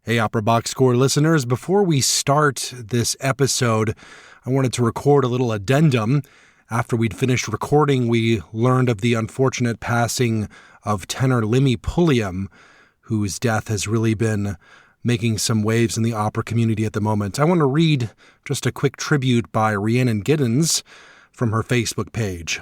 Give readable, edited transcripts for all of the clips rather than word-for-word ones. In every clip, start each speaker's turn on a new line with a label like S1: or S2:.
S1: Hey, Opera Box Score listeners, before we start this episode, I wanted to record a little addendum. After we'd finished recording, we learned of the unfortunate passing of tenor Lemmy Pulliam, whose death has really been making some waves in the opera community at the moment. I want to read just a quick tribute by Rhiannon Giddens from her Facebook page.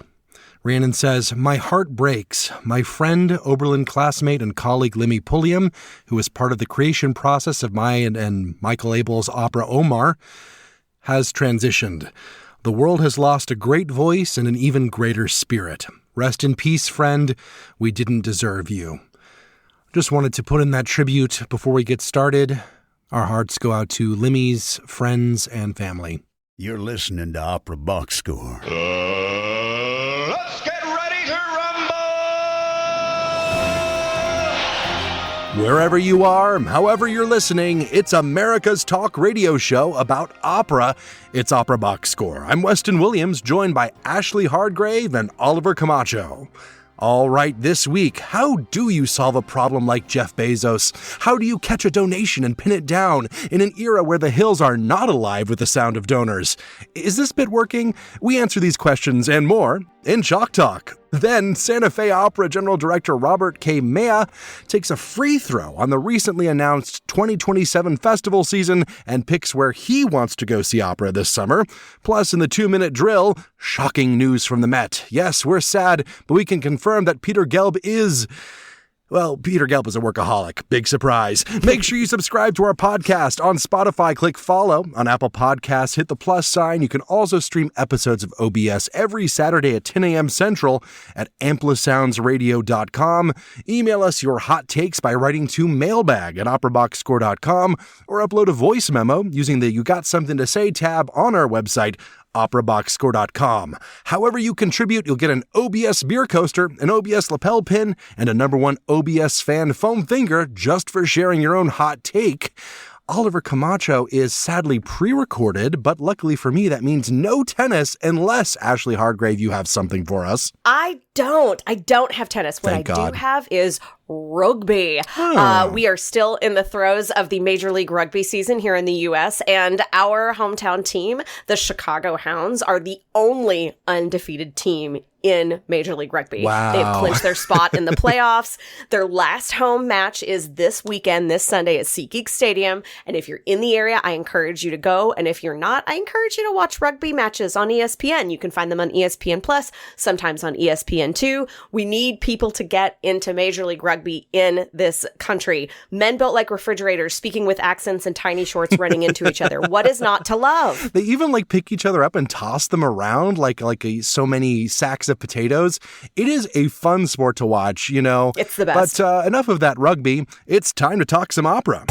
S1: Rhiannon says, "My heart breaks. My friend, Oberlin classmate, and colleague Lemmy Pulliam, who was part of the creation process of my and Michael Abel's opera Omar, has transitioned. The world has lost a great voice and an even greater spirit. Rest in peace, friend. We didn't deserve you." Just wanted to put in that tribute before we get started. Our hearts go out to Lemmy's friends and family.
S2: You're listening to Opera Box Score.
S3: Let's get ready to rumble!
S1: Wherever you are, however you're listening, it's America's talk radio show about opera. It's Opera Box Score. I'm Weston Williams, joined by Ashley Hardgrave and Oliver Camacho. All right, this week, how do you solve a problem like Jeff Bezos? How do you catch a donation and pin it down in an era where the hills are not alive with the sound of donors? Is this bit working? We answer these questions and more in Chalk Talk. Then, Santa Fe Opera General Director Robert K. Meya takes a free throw on the recently announced 2027 festival season and picks where he wants to go see opera this summer. Plus, in the 2-minute drill, shocking news from the Met. Yes, we're sad, but we can confirm that Peter Gelb is... Well, Peter Gelb is a workaholic. Big surprise. Make sure you subscribe to our podcast on Spotify. Click follow. On Apple Podcasts, hit the plus sign. You can also stream episodes of OBS every Saturday at 10 a.m. Central at amplisoundsradio.com. Email us your hot takes by writing to mailbag@operaboxscore.com or upload a voice memo using the You Got Something to Say tab on our website, operaboxscore.com. However you contribute, you'll get an OBS beer coaster, an OBS lapel pin, and a #1 OBS fan foam finger just for sharing your own hot take. Oliver Camacho is sadly pre-recorded, but luckily for me, that means no tennis unless, Ashley Hardgrave, you have something for us.
S4: I don't have tennis. What
S1: Thank
S4: I
S1: God.
S4: do have is rugby. We are still in the throes of the Major League Rugby season here in the U.S., and our hometown team, the Chicago Hounds, are the only undefeated team in Major League Rugby.
S1: Wow.
S4: They've clinched their spot in the playoffs. Their last home match is this weekend, this Sunday at SeatGeek Stadium. And if you're in the area, I encourage you to go. And if you're not, I encourage you to watch rugby matches on ESPN. You can find them on ESPN Plus, sometimes on ESPN2. We need people to get into Major League Rugby in this country. Men built like refrigerators, speaking with accents and tiny shorts running into each other. What is not to love?
S1: They even pick each other up and toss them around like so many sacks of potatoes. It is a fun sport to watch, you know.
S4: It's the best.
S1: But enough of that rugby. It's time to talk some opera.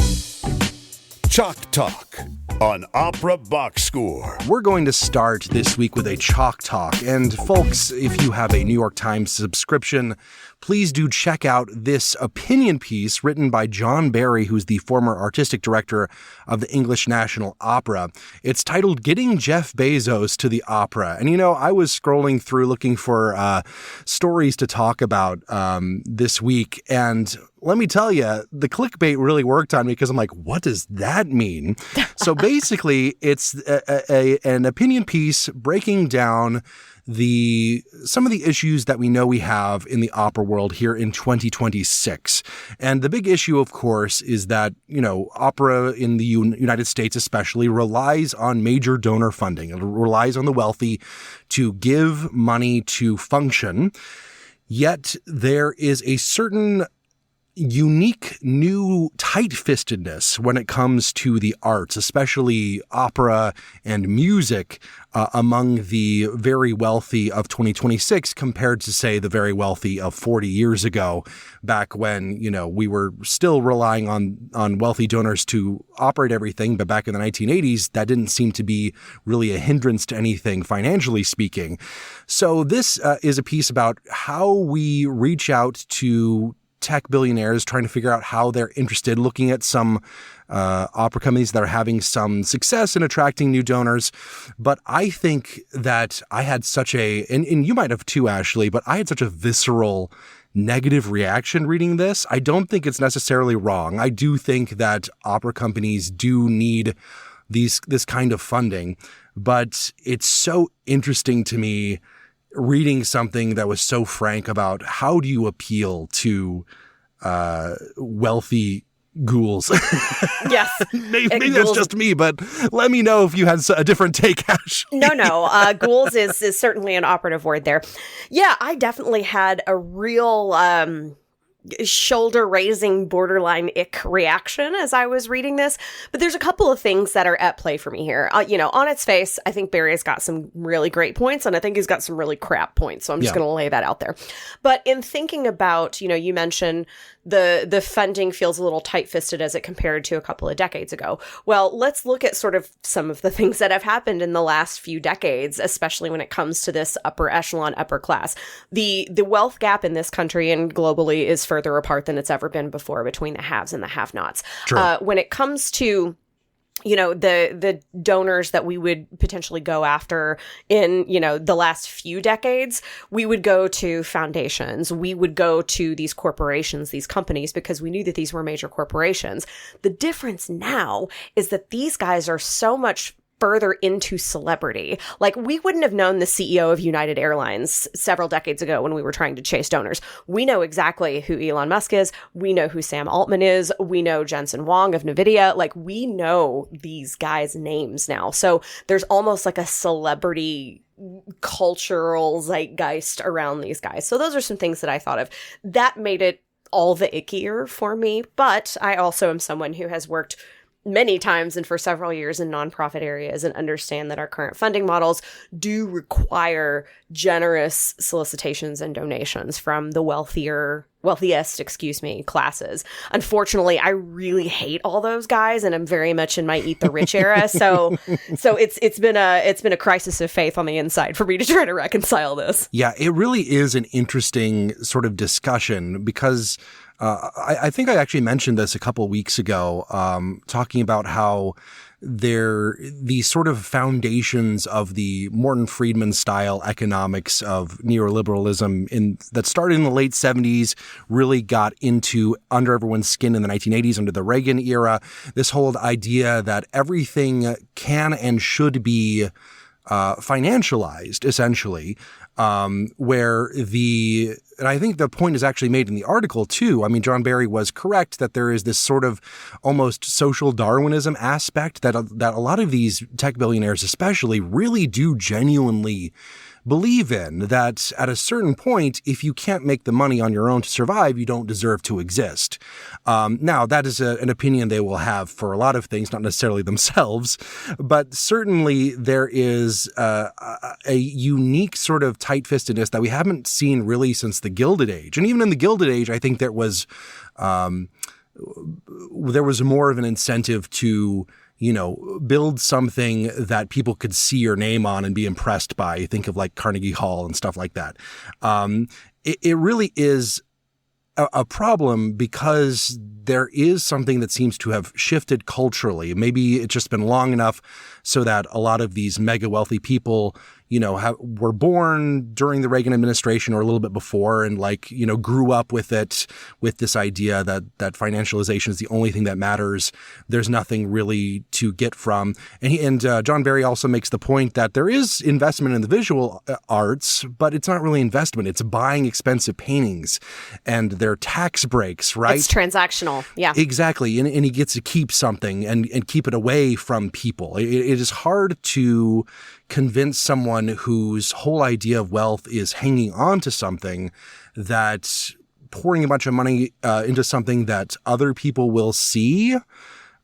S2: Chalk Talk on Opera Box Score.
S1: We're going to start this week with a Chalk Talk. And folks, if you have a New York Times subscription, please do check out this opinion piece written by John Barry, who's the former artistic director of the English National Opera. It's titled "Getting Jeff Bezos to the Opera." And, you know, I was scrolling through looking for stories to talk about this week. And let me tell you, the clickbait really worked on me because I'm like, what does that mean? So basically, it's an opinion piece breaking down some of the issues that we know we have in the opera world here in 2026. And the big issue, of course, is that, you know, opera in the United States especially relies on major donor funding. It relies on the wealthy to give money to function. Yet there is a certain unique new tight-fistedness when it comes to the arts, especially opera and music, among the very wealthy of 2026 compared to, say, the very wealthy of 40 years ago, back when, you know, we were still relying on wealthy donors to operate everything. But back in the 1980s, that didn't seem to be really a hindrance to anything, financially speaking. So this is a piece about how we reach out to tech billionaires, trying to figure out how they're interested, looking at some opera companies that are having some success in attracting new donors. But I think that I had such and you might have too, Ashley, but I had such a visceral negative reaction reading this. I don't think it's necessarily wrong. I do think that opera companies do need this kind of funding, but it's so interesting to me reading something that was so frank about how do you appeal to wealthy ghouls.
S4: Yes.
S1: Maybe that's just me, but let me know if you had a different take, Ash.
S4: No. Ghouls is certainly an operative word there. Yeah, I definitely had a real shoulder-raising, borderline ick reaction as I was reading this. But there's a couple of things that are at play for me here. On its face, I think Barry's got some really great points, and I think he's got some really crap points. So I'm just going to lay that out there. But in thinking about, you mentioned the funding feels a little tight-fisted as it compared to a couple of decades ago. Well, let's look at sort of some of the things that have happened in the last few decades, especially when it comes to this upper echelon, upper class. The wealth gap in this country and globally is further apart than it's ever been before between the haves and the have-nots. When it comes to the donors that we would potentially go after in, the last few decades, we would go to foundations. We would go to these corporations, these companies, because we knew that these were major corporations. The difference now is that these guys are so much further into celebrity. Like, we wouldn't have known the CEO of United Airlines several decades ago when we were trying to chase donors. We know exactly who Elon Musk is. We know who Sam Altman is. We know Jensen Huang of NVIDIA. Like, we know these guys' names now. So there's almost like a celebrity cultural zeitgeist around these guys. So those are some things that I thought of. That made it all the ickier for me. But I also am someone who has worked many times and for several years in nonprofit areas and understand that our current funding models do require generous solicitations and donations from the wealthiest classes. Unfortunately, I really hate all those guys, and I'm very much in my eat the rich era. So it's been a crisis of faith on the inside for me to try to reconcile this.
S1: Yeah, it really is an interesting sort of discussion because I think I actually mentioned this a couple of weeks ago, talking about how these sort of foundations of the Morton Friedman style economics of neoliberalism that started in the late 70s really got into under everyone's skin in the 1980s under the Reagan era. This whole idea that everything can and should be financialized, essentially, and I think the point is actually made in the article too. I mean, John Barry was correct that there is this sort of almost social Darwinism aspect that a lot of these tech billionaires especially really do genuinely believe in, that at a certain point, if you can't make the money on your own to survive, you don't deserve to exist. Now, that is an opinion they will have for a lot of things, not necessarily themselves, but certainly there is a unique sort of tight-fistedness that we haven't seen really since the Gilded Age. And even in the Gilded Age, I think there was more of an incentive to build something that people could see your name on and be impressed by. Think of like Carnegie Hall and stuff like that. It really is a problem because there is something that seems to have shifted culturally. Maybe it's just been long enough so that a lot of these mega wealthy people, were born during the Reagan administration or a little bit before and grew up with it, with this idea that financialization is the only thing that matters. There's nothing really to get from. And John Barry also makes the point that there is investment in the visual arts, but it's not really investment. It's buying expensive paintings and their tax breaks, right?
S4: It's transactional. Yeah,
S1: exactly. And he gets to keep something and keep it away from people. It is hard to convince someone whose whole idea of wealth is hanging on to something that pouring a bunch of money into something that other people will see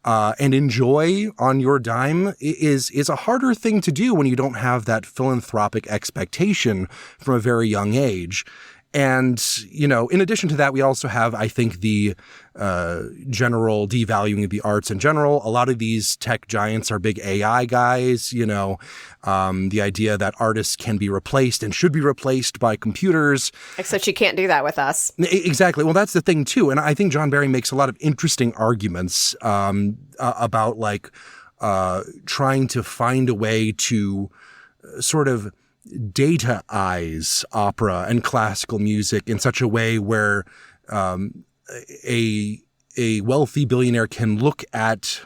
S1: and enjoy on your dime is a harder thing to do when you don't have that philanthropic expectation from a very young age. And, in addition to that, we also have, I think, the general devaluing of the arts in general. A lot of these tech giants are big AI guys, the idea that artists can be replaced and should be replaced by computers.
S4: Except you can't do that with us.
S1: Exactly. Well, that's the thing, too. And I think John Barry makes a lot of interesting arguments about trying to find a way to sort of dataize opera and classical music in such a way where a wealthy billionaire can look at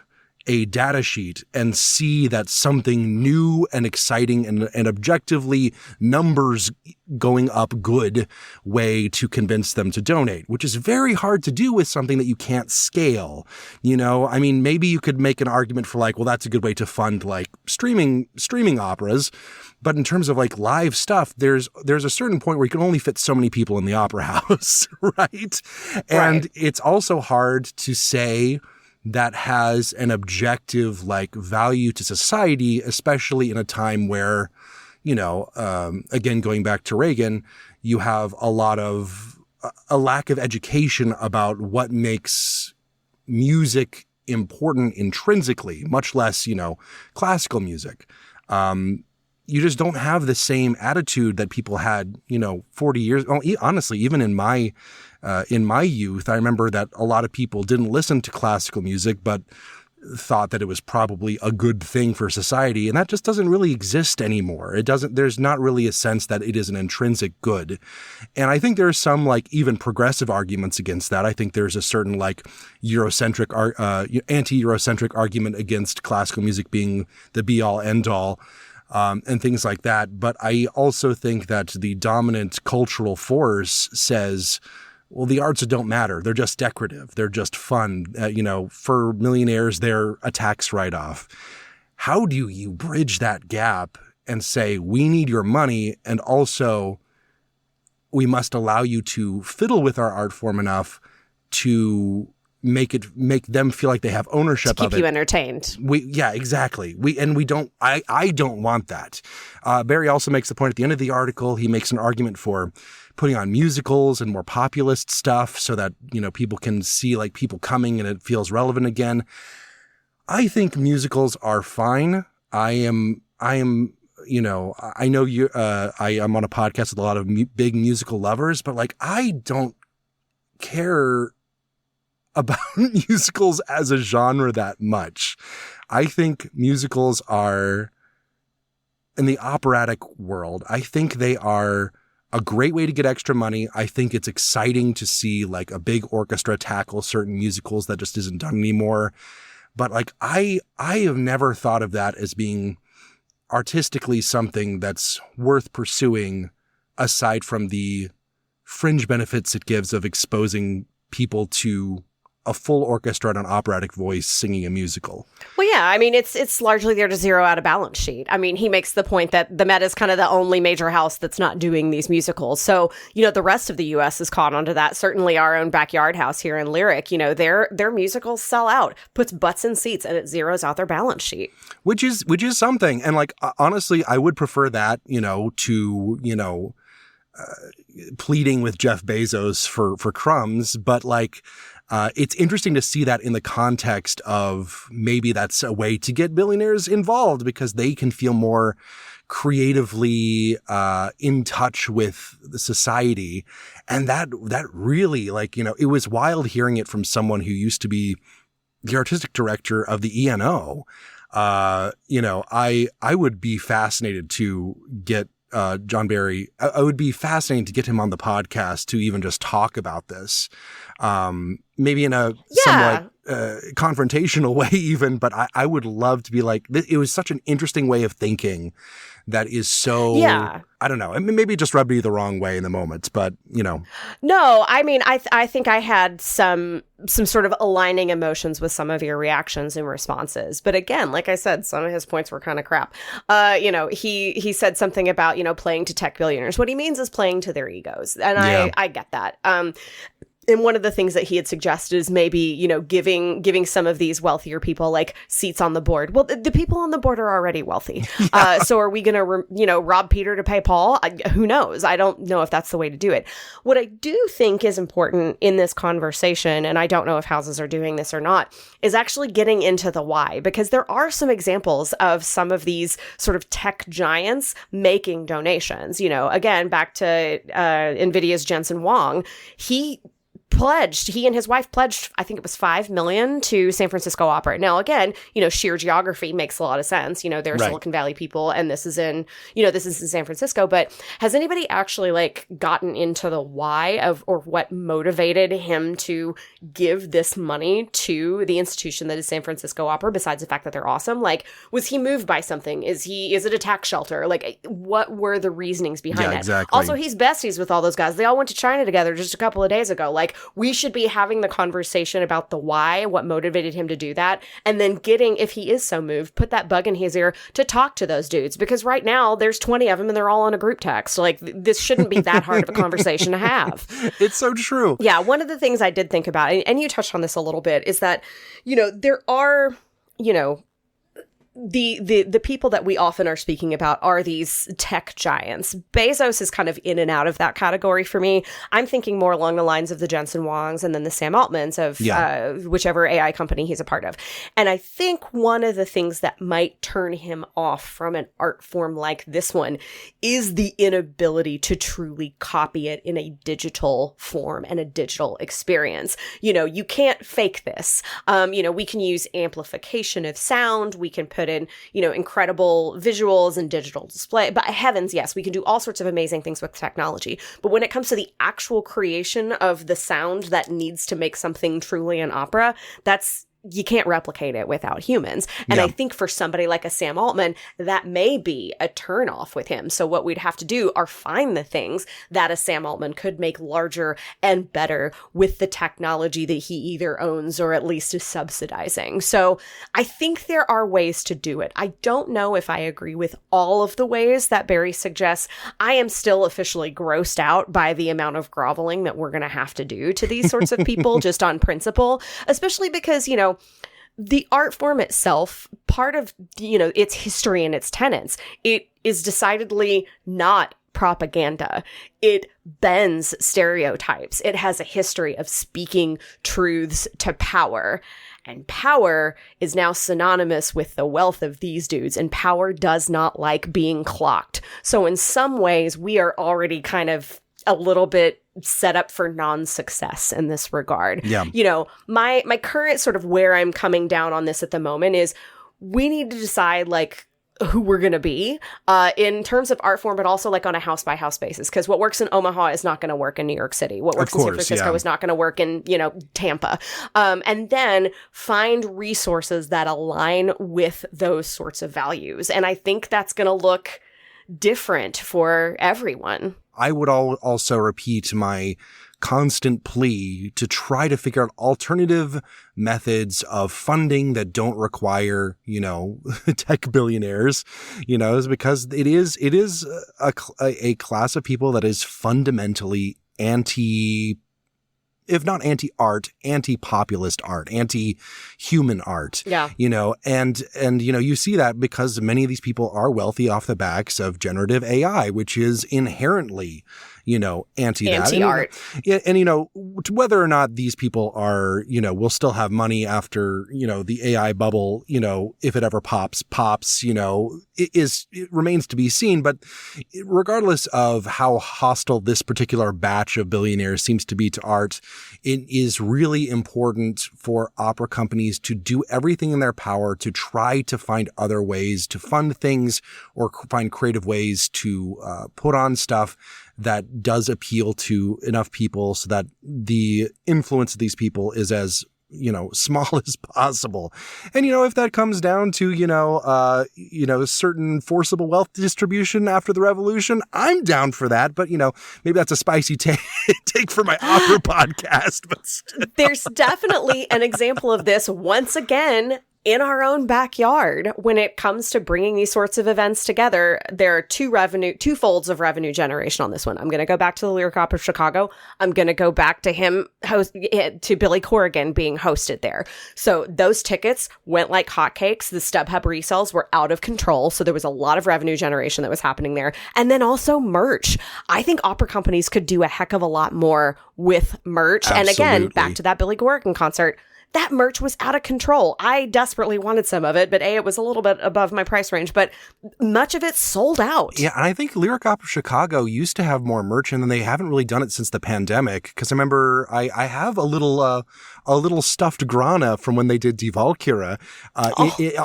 S1: a data sheet and see that something new and exciting and objectively numbers going up good way to convince them to donate, which is very hard to do with something that you can't scale. You know, I mean, maybe you could make an argument for like, well, that's a good way to fund like streaming operas. But in terms of like live stuff, there's a certain point where you can only fit so many people in the opera house, right? And it's also hard to say that has an objective like value to society, especially in a time where, you know, again, going back to Reagan, you have a lack of education about what makes music important intrinsically, much less, you know, classical music. You just don't have the same attitude that people had, you know, 40 years. Honestly, even in my youth, I remember that a lot of people didn't listen to classical music, but thought that it was probably a good thing for society. And that just doesn't really exist anymore. There's not really a sense that it is an intrinsic good. And I think there's some like even progressive arguments against that. I think there's a certain like anti-Eurocentric argument against classical music being the be all end all. And things like that. But I also think that the dominant cultural force says, well, the arts don't matter. They're just decorative. They're just fun. You know, for millionaires, they're a tax write-off. How do you bridge that gap and say, we need your money, and also we must allow you to fiddle with our art form enough to make them feel like they have ownership of it.
S4: To keep you entertained.
S1: Yeah, exactly. I don't want that. Barry also makes the point at the end of the article, he makes an argument for putting on musicals and more populist stuff so that, you know, people can see like people coming and it feels relevant again. I think musicals are fine. I am, you know, I know I am on a podcast with a lot of big musical lovers, but like, I don't care about musicals as a genre that much. I think musicals are, in the operatic world, I think they are a great way to get extra money. I think it's exciting to see like a big orchestra tackle certain musicals that just isn't done anymore. But like, I have never thought of that as being artistically something that's worth pursuing aside from the fringe benefits it gives of exposing people to a full orchestra and an operatic voice singing a musical.
S4: Well, yeah, I mean, it's largely there to zero out a balance sheet. I mean, he makes the point that the Met is kind of the only major house that's not doing these musicals. So, you know, the rest of the U.S. is caught onto that. Certainly our own backyard house here in Lyric, you know, their musicals sell out, puts butts in seats, and it zeroes out their balance sheet.
S1: Which is something. And like, honestly, I would prefer that, you know, to, you know, pleading with Jeff Bezos for crumbs. But like, it's interesting to see that in the context of maybe that's a way to get billionaires involved because they can feel more creatively in touch with the society. And that really, like, you know, it was wild hearing it from someone who used to be the artistic director of the ENO. You know, I would be fascinated to get John Barry. I would be fascinated to get him on the podcast to even just talk about this. Maybe in a somewhat confrontational way even, but I would love to be like, it was such an interesting way of thinking that is so, I don't know, maybe it just rubbed me the wrong way in the moment, but you know.
S4: No, I mean, I think I had some sort of aligning emotions with some of your reactions and responses. But again, like I said, some of his points were kind of crap. You know, he said something about, you know, playing to tech billionaires. What he means is playing to their egos. And I get that. And one of the things that he had suggested is maybe, you know, giving some of these wealthier people like seats on the board. Well, the people on the board are already wealthy. So are we going to, rob Peter to pay Paul? Who knows? I don't know if that's the way to do it. What I do think is important in this conversation, and I don't know if houses are doing this or not, is actually getting into the why, because there are some examples of some of these sort of tech giants making donations. You know, again, back to NVIDIA's Jensen Huang, he he and his wife pledged, I think it was $5 million to San Francisco Opera. Now, again, sheer geography makes a lot of sense. They're
S1: Right.
S4: Silicon Valley people, and this is in San Francisco. But has anybody actually gotten into the why of, or what motivated him to give this money to the institution that is San Francisco Opera, besides the fact that they're awesome? Was he moved by something? Is it a tax shelter? What were the reasonings behind that?
S1: Exactly.
S4: Also, he's besties with all those guys. They all went to China together just a couple of days ago. We should be having the conversation about the why, what motivated him to do that, and then getting, if he is so moved, put that bug in his ear to talk to those dudes. Because right now, there's 20 of them and they're all on a group text. This shouldn't be that hard of a conversation to have.
S1: It's so true.
S4: Yeah, one of the things I did think about, and you touched on this a little bit, is that, there are, the people that we often are speaking about are these tech giants. Bezos is kind of in and out of that category for me. I'm thinking more along the lines of the Jensen Huangs and then the Sam Altmans of whichever AI company he's a part of. And I think one of the things that might turn him off from an art form like this one is the inability to truly copy it in a digital form and a digital experience. You can't fake this. We can use amplification of sound. We can put in, incredible visuals and digital display. But heavens, yes, we can do all sorts of amazing things with technology. But when it comes to the actual creation of the sound that needs to make something truly an opera, you can't replicate it without humans. And I think for somebody like a Sam Altman, that may be a turnoff with him. So what we'd have to do are find the things that a Sam Altman could make larger and better with the technology that he either owns or at least is subsidizing. So I think there are ways to do it. I don't know if I agree with all of the ways that Barry suggests. I am still officially grossed out by the amount of groveling that we're going to have to do to these sorts of people just on principle, especially because, the art form itself, part of, its history and its tenets, it is decidedly not propaganda. It bends stereotypes. It has a history of speaking truths to power. And power is now synonymous with the wealth of these dudes. And power does not like being clocked. So in some ways, we are already kind of a little bit set up for non-success in this regard.
S1: Yeah.
S4: My current sort of where I'm coming down on this at the moment is we need to decide who we're going to be in terms of art form, but also on a house by house basis. Because what works in Omaha is not going to work in New York City. What works in San Francisco is not going to work in, Tampa. And then find resources that align with those sorts of values. And I think that's going to look different for everyone.
S1: I would also repeat my constant plea to try to figure out alternative methods of funding that don't require, tech billionaires, is because it is a class of people that is fundamentally if not anti-art, anti-populist art, anti-human art.
S4: Yeah.
S1: And you see that because many of these people are wealthy off the backs of generative AI, which is inherently, anti-art. And whether or not these people are, will still have money after, the AI bubble, if it ever pops, it remains to be seen. But regardless of how hostile this particular batch of billionaires seems to be to art, it is really important for opera companies to do everything in their power to try to find other ways to fund things or find creative ways to put on stuff that does appeal to enough people so that the influence of these people is as small as possible. And, if that comes down to, certain forcible wealth distribution after the revolution, I'm down for that. But, maybe that's a spicy take for my opera podcast. But
S4: there's definitely an example of this once again in our own backyard when it comes to bringing these sorts of events together. There are two folds of revenue generation on this one. I'm going to go back to the Lyric Opera of Chicago. I'm going to go back to to Billy Corrigan being hosted there. So those tickets went like hotcakes. The StubHub resells were out of control. So there was a lot of revenue generation that was happening there. And then also merch. I think opera companies could do a heck of a lot more with merch.
S1: Absolutely.
S4: And again, back to that Billy Corrigan concert. that merch was out of control. I desperately wanted some of it, but it was a little bit above my price range, but much of it sold out.
S1: Yeah, and I think Lyric Opera Chicago used to have more merch, and then they haven't really done it since the pandemic. Because I remember I have a little stuffed Grana from when they did Die Walküre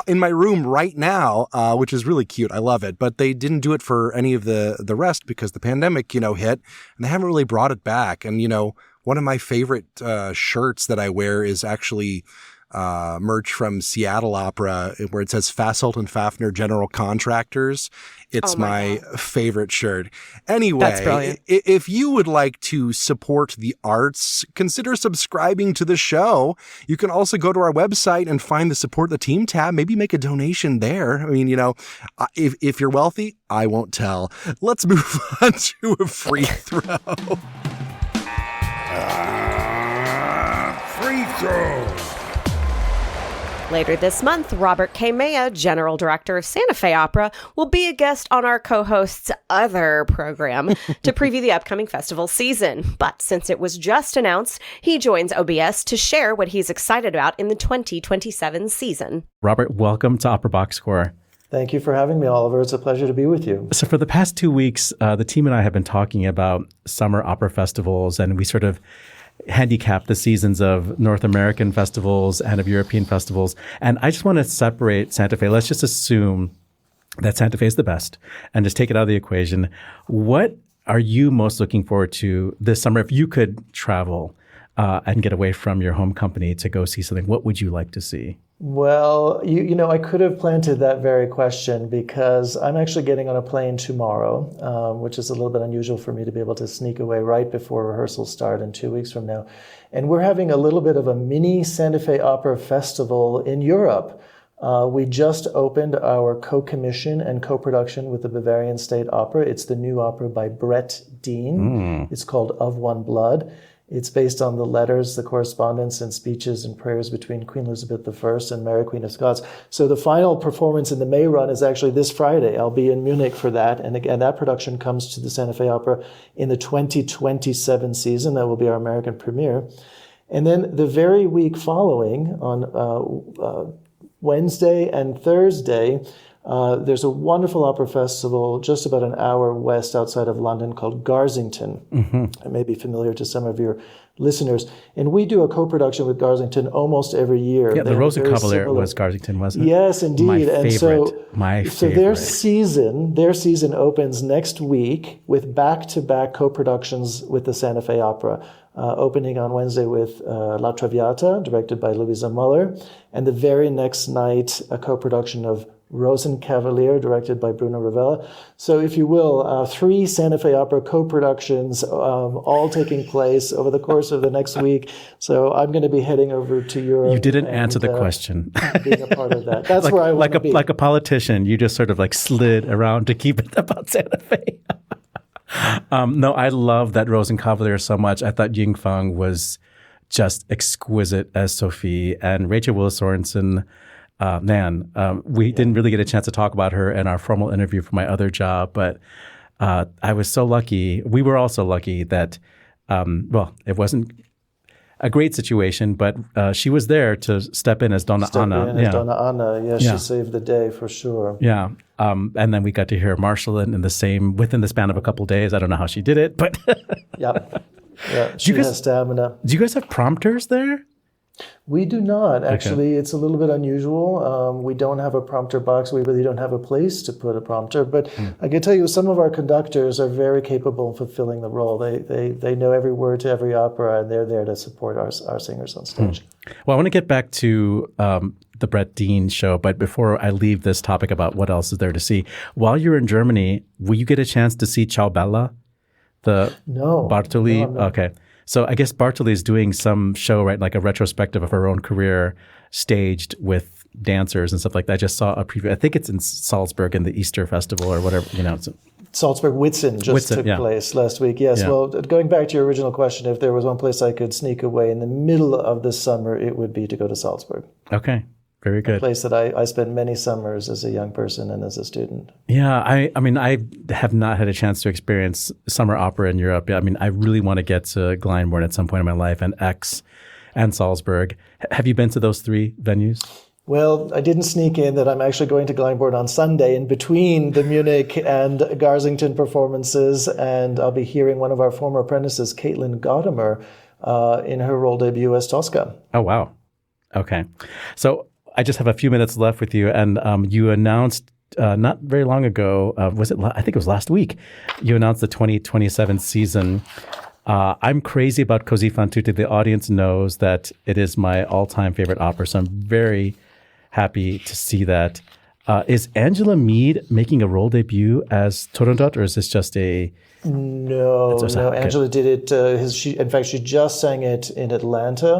S1: in my room right now, which is really cute. I love it. But they didn't do it for any of the rest because the pandemic, hit, and they haven't really brought it back. And, one of my favorite shirts that I wear is actually merch from Seattle Opera, where it says Fasolt and Fafner General Contractors. It's my favorite shirt. Anyway,
S4: that's brilliant.
S1: If you would like to support the arts, consider subscribing to the show. You can also go to our website and find the Support the Team tab. Maybe make a donation there. I mean, if you're wealthy, I won't tell. Let's move on to a free throw.
S2: Free throw.
S4: Later this month, Robert K. Meya, General Director of Santa Fe Opera, will be a guest on our co-host's other program to preview the upcoming festival season. But since it was just announced, he joins OBS to share what he's excited about in the 2027 season.
S5: Robert, welcome to Opera Box Score.
S6: Thank you for having me, Oliver. It's a pleasure to be with you.
S5: So for the past 2 weeks, the team and I have been talking about summer opera festivals, and we sort of handicap the seasons of North American festivals and of European festivals. And I just want to separate Santa Fe. Let's just assume that Santa Fe is the best and just take it out of the equation. What are you most looking forward to this summer? If you could travel and get away from your home company to go see something, what would you like to see?
S6: Well, I could have planted that very question because I'm actually getting on a plane tomorrow, which is a little bit unusual for me to be able to sneak away right before rehearsals start in 2 weeks from now. And we're having a little bit of a mini Santa Fe Opera Festival in Europe. We just opened our co-commission and co-production with the Bavarian State Opera. It's the new opera by Brett Dean. It's called Of One Blood. It's based on the letters, the correspondence, and speeches and prayers between Queen Elizabeth I and Mary, Queen of Scots. So the final performance in the May run is actually this Friday. I'll be in Munich for that. And again, that production comes to the Santa Fe Opera in the 2027 season. That will be our American premiere. And then the very week following, on Wednesday and Thursday, there's a wonderful opera festival just about an hour west outside of London called Garsington. It may be familiar to some of your listeners. And we do a co-production with Garsington almost every year.
S5: Yeah, the Rosenkavalier was Garsington, wasn't it?
S6: Yes, indeed.
S5: My favorite.
S6: So their season opens next week with back-to-back co-productions with the Santa Fe Opera. Opening on Wednesday with La Traviata, directed by Louisa Muller. And the very next night, a co-production of Rosenkavalier, directed by Bruno Ravella. So, if you will, 3 Santa Fe Opera co-productions, all taking place over the course of the next week. So, I'm going to be heading over to Europe.
S5: You didn't answer the question.
S6: Being a part of that. That's where I want to be.
S5: Like a politician, you just sort of slid around to keep it about Santa Fe. No, I love that Rosenkavalier so much. I thought Ying Feng was just exquisite as Sophie, and Rachel Willis Sorensen. We didn't really get a chance to talk about her in our formal interview for my other job, but I was so lucky. We were all so lucky that, it wasn't a great situation, but she was there to step in as Donna Anna.
S6: Donna Anna, she saved the day for sure.
S5: Yeah, and then we got to hear Marshallin within the span of a couple days. I don't know how she did it, but
S6: yeah, she has stamina.
S5: Do you guys have prompters there?
S6: We do not. Actually, It's a little bit unusual. We don't have a prompter box. We really don't have a place to put a prompter. But I can tell you, some of our conductors are very capable of fulfilling the role. They know every word to every opera, and they're there to support our singers on stage.
S5: Well, I want to get back to the Brett Dean show, but before I leave this topic about what else is there to see, while you're in Germany, will you get a chance to see Ciao Bella?
S6: No.
S5: Bartoli?
S6: No.
S5: Okay. So I guess Bartoli is doing some show, right, like a retrospective of her own career staged with dancers and stuff like that. I just saw a preview. I think it's in Salzburg in the Easter Festival or whatever,
S6: Salzburg Witzen took place last week. Yes. Yeah. Well, going back to your original question, if there was one place I could sneak away in the middle of the summer, it would be to go to Salzburg.
S5: Okay. Very good.
S6: A place that I spent many summers as a young person and as a student.
S5: Yeah, I mean, I have not had a chance to experience summer opera in Europe. I mean, I really want to get to Glyndebourne at some point in my life, and Aix and Salzburg. Have you been to those three venues?
S6: Well, I didn't sneak in that I'm actually going to Glyngborn on Sunday in between the Munich and Garzington performances, and I'll be hearing one of our former apprentices, Caitlin Godimer, in her role debut as Tosca.
S5: Oh, wow. Okay. So I just have a few minutes left with you, and you announced not very long ago, I think it was last week, you announced the 2027 season. I'm crazy about Così fan tutte. The audience knows that it is my all-time favorite opera, so I'm very happy to see that. Is Angela Mead making a role debut as Turandot, or is this just a...
S6: No,
S5: okay.
S6: Angela did it. In fact, she just sang it in Atlanta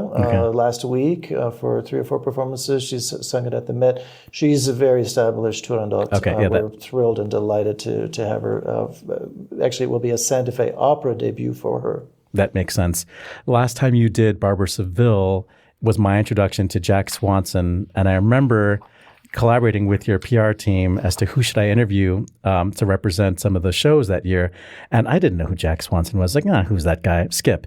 S6: last week for 3 or 4 performances. She's sung it at the Met. She's a very established Turandot. We're thrilled and delighted to have her. Actually, it will be a Santa Fe opera debut for her.
S5: That makes sense. Last time you did Barbara Seville was my introduction to Jack Swanson, and I remember collaborating with your PR team as to who should I interview to represent some of the shows that year. And I didn't know who Jack Swanson was. Like, who's that guy? Skip,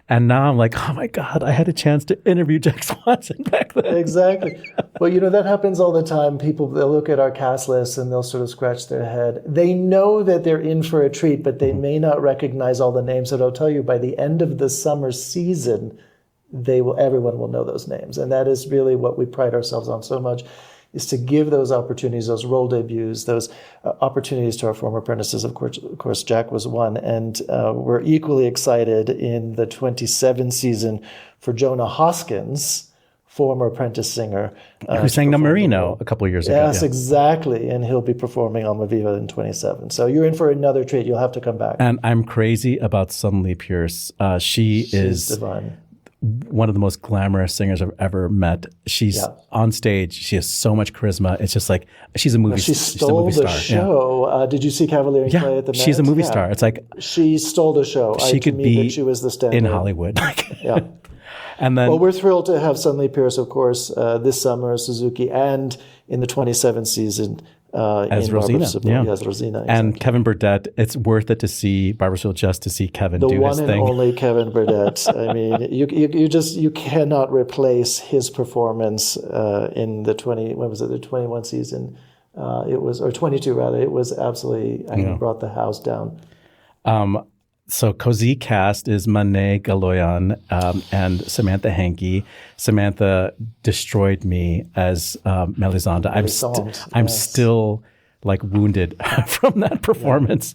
S5: And now I'm like, oh my God, I had a chance to interview Jack Swanson back then.
S6: Exactly. Well, that happens all the time. People, they'll look at our cast list and they'll sort of scratch their head. They know that they're in for a treat, but they may not recognize all the names. And I'll tell you, by the end of the summer season, everyone will know those names. And that is really what we pride ourselves on so much, is to give those opportunities, those role debuts, those opportunities to our former apprentices. Of course, Jack was one. And we're equally excited in the 27 season for Jonah Hoskins, former apprentice singer.
S5: Who sang Marino a couple of years ago.
S6: Yes, exactly. And he'll be performing Alma Viva in 27. So you're in for another treat. You'll have to come back.
S5: And I'm crazy about Suddenly Pierce. She's
S6: divine.
S5: One of the most glamorous singers I've ever met. She's on stage. She has so much charisma. It's just like she's a movie.
S6: She stole the show. Yeah. Did you see Cavalier and Clay at the Met?
S5: She's a movie star. It's like
S6: she stole the show.
S5: She could be
S6: she was the standard
S5: in Hollywood.
S6: Yeah.
S5: And then,
S6: well, we're thrilled to have Suddenly Pierce, of course, this summer, Suzuki, and in the 27th season.
S5: As Rosina,
S6: As Rosina, exactly.
S5: And Kevin Burdett. It's worth it to see Barbara Seville just to see Kevin do his thing.
S6: The one and only Kevin Burdett. I mean, you cannot replace his performance in the 21 season. It was, or 22 rather. It was absolutely. Brought the house down.
S5: So Così cast is Manet Galoyan and Samantha Hankey. Samantha destroyed me as Melisande. I'm still like wounded from that performance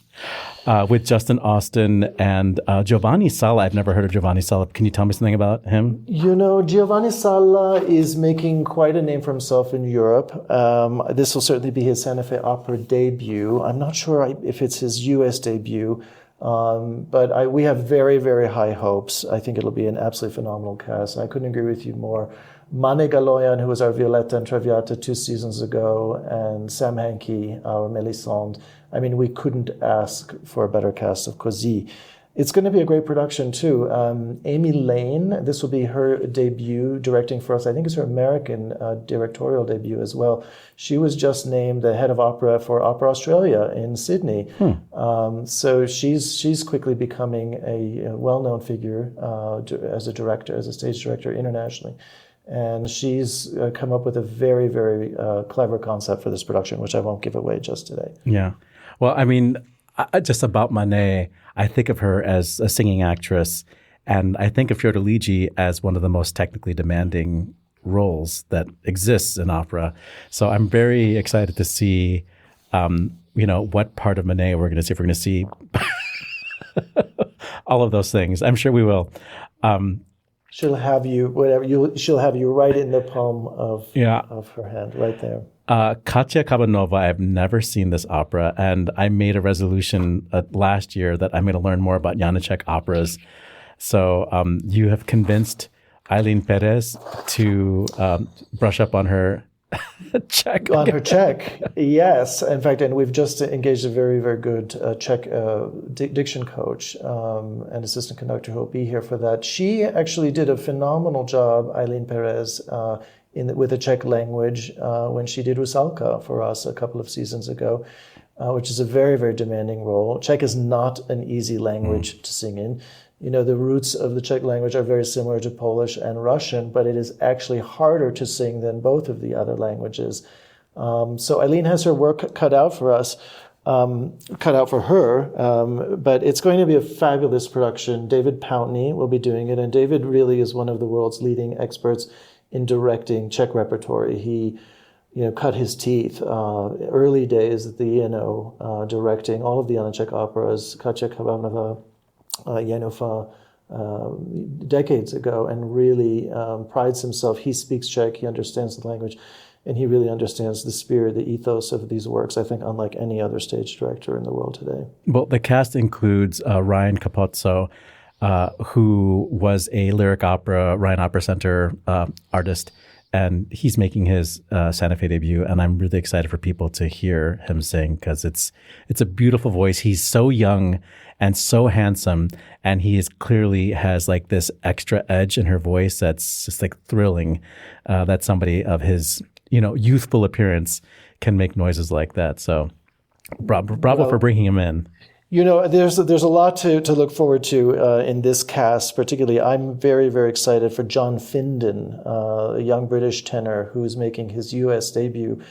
S5: with Justin Austin and Giovanni Sala. I've never heard of Giovanni Sala. Can you tell me something about him?
S6: Giovanni Sala is making quite a name for himself in Europe. This will certainly be his Santa Fe opera debut. I'm not sure if it's his U.S. debut. But we have very, very high hopes. I think it'll be an absolutely phenomenal cast. I couldn't agree with you more. Mane Galoyan, who was our Violetta and Traviata 2 seasons ago, and Sam Hankey, our Melisande. I mean, we couldn't ask for a better cast of Così. It's going to be a great production, too. Amy Lane, this will be her debut directing for us. I think it's her American directorial debut as well. She was just named the head of opera for Opera Australia in Sydney. So she's quickly becoming a well-known figure as a director, as a stage director internationally. And she's come up with a very, very clever concept for this production, which I won't give away just today.
S5: Yeah. Well, I mean, just about Manet, I think of her as a singing actress, and I think of Fiordiligi as one of the most technically demanding roles that exists in opera. So I'm very excited to see, what part of Manet we're going to see. If we're going to see all of those things, I'm sure we will.
S6: She'll have you she'll have you right in the palm of her hand, right there.
S5: Katya Kabanova, I've never seen this opera, and I made a resolution last year that I'm going to learn more about Janacek operas. So you have convinced Eileen Perez to brush up on her Czech.
S6: On her Czech, yes. In fact, and we've just engaged a very, very good Czech diction coach and assistant conductor who will be here for that. She actually did a phenomenal job, Eileen Perez, with the Czech language when she did Rusalka for us a couple of seasons ago, which is a very, very demanding role. Czech is not an easy language to sing in. the roots of the Czech language are very similar to Polish and Russian, but it is actually harder to sing than both of the other languages. So Eileen has her work cut out for us, cut out for her, but it's going to be a fabulous production. David Pountney will be doing it, and David really is one of the world's leading experts in directing Czech repertory. He cut his teeth early days at the directing all of the Czech operas, Katia Kabanova, Jenova, decades ago, and really prides himself. He speaks Czech, he understands the language, and he really understands the spirit, the ethos of these works, I think, unlike any other stage director in the world today.
S5: Well, the cast includes Ryan Capozzo, who was a lyric opera, Ryan Opera Center artist, and he's making his Santa Fe debut, and I'm really excited for people to hear him sing because it's a beautiful voice. He's so young and so handsome, and he clearly has like this extra edge in her voice that's just like thrilling. That somebody of his youthful appearance can make noises like that. So bravo for bringing him in.
S6: There's a lot to look forward to in this cast. Particularly, I'm very, very excited for John Findon, a young British tenor who's making his U.S. debut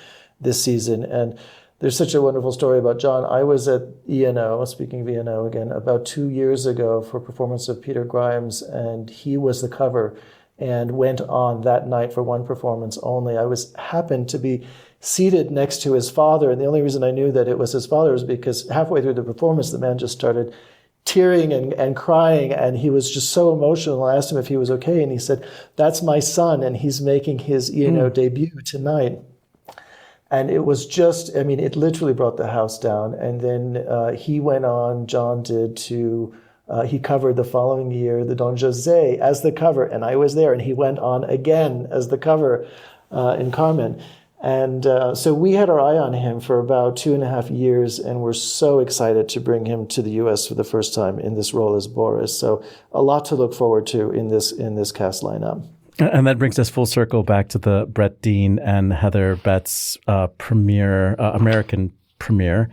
S6: this season. And there's such a wonderful story about John. I was at ENO, speaking of ENO again, about 2 years ago for a performance of Peter Grimes, and he was the cover and went on that night for one performance only. I happened to be seated next to his father, and the only reason I knew that it was his father was because halfway through the performance, the man just started tearing and crying, and he was just so emotional. I asked him if he was okay, and he said, "That's my son, and he's making his ENO debut tonight." And it was just, it literally brought the house down. And then he went on, John did, to he covered the following year the Don José as the cover, and I was there, and he went on again as the cover in Carmen. And so we had our eye on him for about 2.5 years, and we're so excited to bring him to the U.S. for the first time in this role as Boris. So a lot to look forward to in this cast lineup.
S5: And that brings us full circle back to the Brett Dean and Heather Betts premiere, American premiere.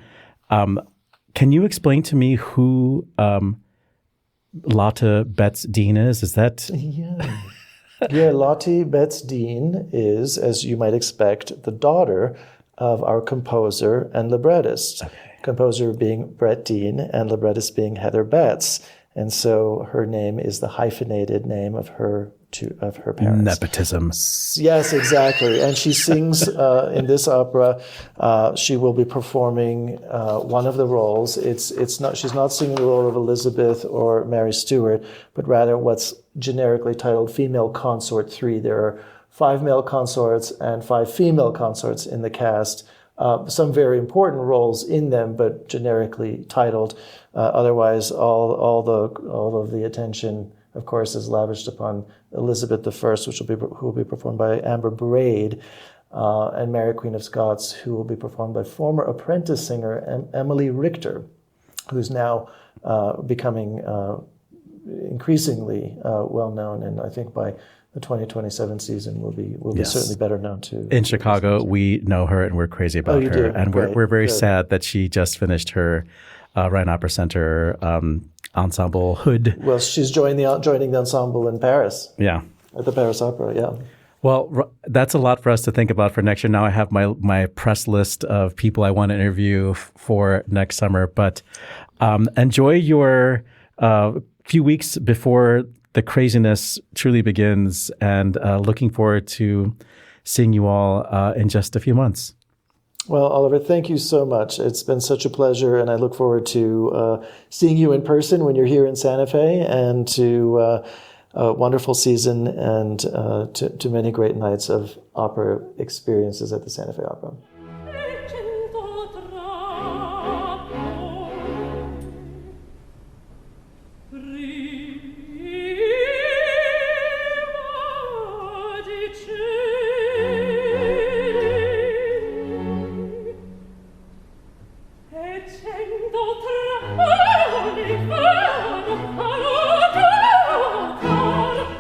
S5: Can you explain to me who Lotte Betts Dean is? Is that...
S6: Yeah, Lotte Betts Dean is, as you might expect, the daughter of our composer and librettist. Okay. Composer being Brett Dean and librettist being Heather Betts. And so her name is the hyphenated name of her parents.
S5: Nepotism.
S6: Yes, exactly. And she sings in this opera. She will be performing one of the roles. She's not singing the role of Elizabeth or Mary Stuart, but rather what's generically titled Female Consort 3. There are 5 male consorts and 5 female consorts in the cast. Some very important roles in them, but generically titled. Otherwise, all of the attention, of course, is lavished upon Elizabeth I, who will be performed by Amber Braid, and Mary Queen of Scots, who will be performed by former apprentice singer Emily Richter, who's now becoming increasingly well known, and I think by the 2027 season will be certainly better known too.
S5: In Chicago, we know her and we're crazy about her.
S6: Do?
S5: And
S6: Great.
S5: we're very
S6: Good.
S5: sad that she just finished her Rhine Opera Center ensemble hood.
S6: Well, she's joining the ensemble in Paris.
S5: Yeah.
S6: At the Paris Opera, yeah.
S5: Well, that's a lot for us to think about for next year. Now I have my press list of people I want to interview for next summer. But enjoy your few weeks before the craziness truly begins, and looking forward to seeing you all in just a few months.
S6: Well, Oliver, thank you so much. It's been such a pleasure, and I look forward to seeing you in person when you're here in Santa Fe, and to a wonderful season, and to many great nights of opera experiences at the Santa Fe Opera.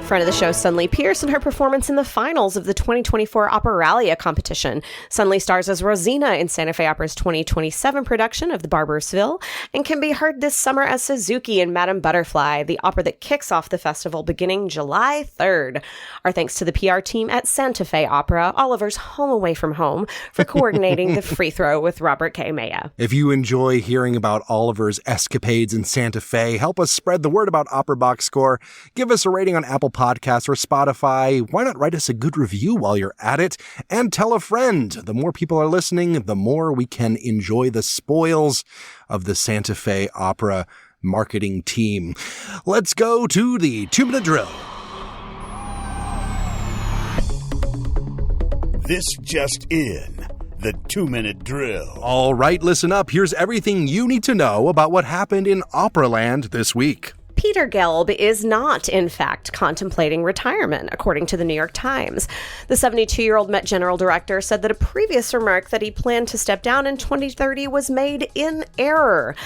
S4: Friend of the show, Sunlee Pierce, and her performance in the finals of the 2024 Operalia competition. Sunlee stars as Rosina in Santa Fe Opera's 2027 production of The Barber's Ville and can be heard this summer as Suzuki in Madame Butterfly, the opera that kicks off the festival beginning July 3rd. Our thanks to the PR team at Santa Fe Opera, Oliver's home away from home, for coordinating the free throw with Robert K. Meya.
S1: If you enjoy hearing about Oliver's escapades in Santa Fe, help us spread the word about Opera Box Score. Give us a rating on Apple Podcasts or Spotify. Why not write us a good review while you're at it? And tell a friend. The more people are listening, the more we can enjoy the spoils of the Santa Fe Opera marketing team. Let's go to the 2-minute drill.
S2: This just in. The 2-minute drill.
S1: All right, listen up. Here's everything you need to know about what happened in Operaland this week.
S4: Peter Gelb is not, in fact, contemplating retirement, according to the New York Times. The 72-year-old Met General Director said that a previous remark that he planned to step down in 2030 was made in error.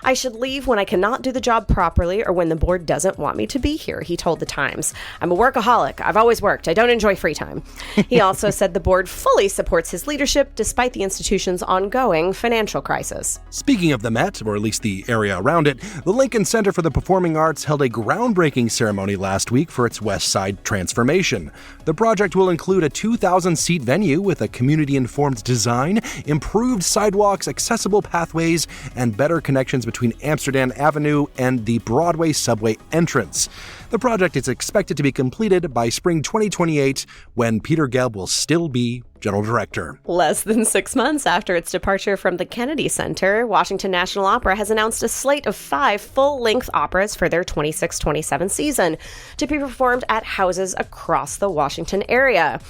S4: I should leave when I cannot do the job properly or when the board doesn't want me to be here, he told the Times. I'm a workaholic. I've always worked. I don't enjoy free time. He also said the board fully supports his leadership despite the institution's ongoing financial crisis.
S1: Speaking of the Met, or at least the area around it, the Lincoln Center for the Performing Arts held a groundbreaking ceremony last week for its West Side transformation. The project will include a 2,000-seat venue with a community-informed design, improved sidewalks, accessible pathways, and better connections between Amsterdam Avenue and the Broadway subway entrance. The project is expected to be completed by spring 2028, when Peter Gelb will still be General Director.
S4: Less than 6 months after its departure from the Kennedy Center, Washington National Opera has announced a slate of 5 full-length operas for their 26-27 season to be performed at houses across the Washington area.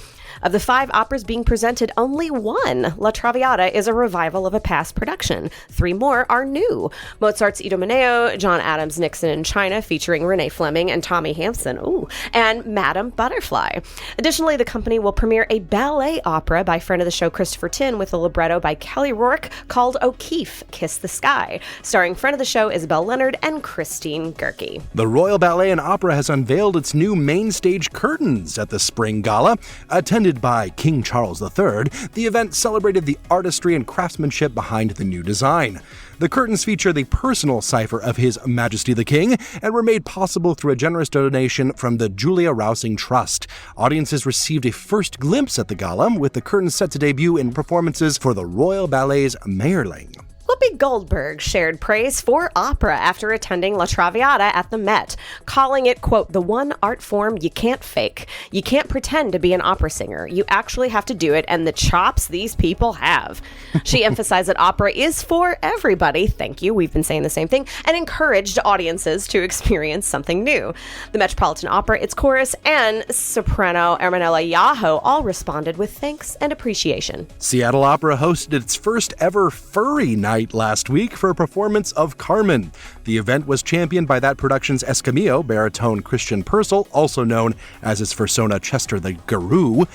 S4: Of the 5 operas being presented, only one, La Traviata, is a revival of a past production. 3 more are new. Mozart's Idomeneo, John Adams' Nixon in China, featuring Renee Fleming and Tommy Hampson, and Madame Butterfly. Additionally, the company will premiere a ballet opera by friend of the show Christopher Tin with a libretto by Kelly Rourke called O'Keeffe, Kiss the Sky, starring friend of the show Isabel Leonard and Christine Gerke.
S1: The Royal Ballet and Opera has unveiled its new main stage curtains at the Spring Gala. Attended by King Charles III, the event celebrated the artistry and craftsmanship behind the new design. The curtains feature the personal cipher of His Majesty the King and were made possible through a generous donation from the Julia Rousing Trust. Audiences received a first glimpse at the gala, with the curtains set to debut in performances for the Royal Ballet's Meyerling.
S4: Whoopi Goldberg shared praise for opera after attending La Traviata at the Met, calling it, quote, the one art form you can't fake. You can't pretend to be an opera singer. You actually have to do it, and the chops these people have. She emphasized that opera is for everybody, thank you, we've been saying the same thing, and encouraged audiences to experience something new. The Metropolitan Opera, its chorus, and soprano Ermanella Yaho all responded with thanks and appreciation.
S1: Seattle Opera hosted its first ever furry night last week for a performance of Carmen. The event was championed by that production's Escamillo baritone Christian Purcell, also known as his fursona Chester the Guru.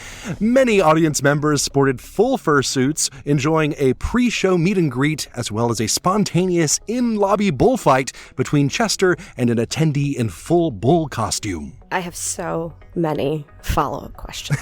S1: Many audience members sported full fursuits, enjoying a pre-show meet and greet, as well as a spontaneous in-lobby bullfight between Chester and an attendee in full bull costume.
S4: I have so many follow-up questions.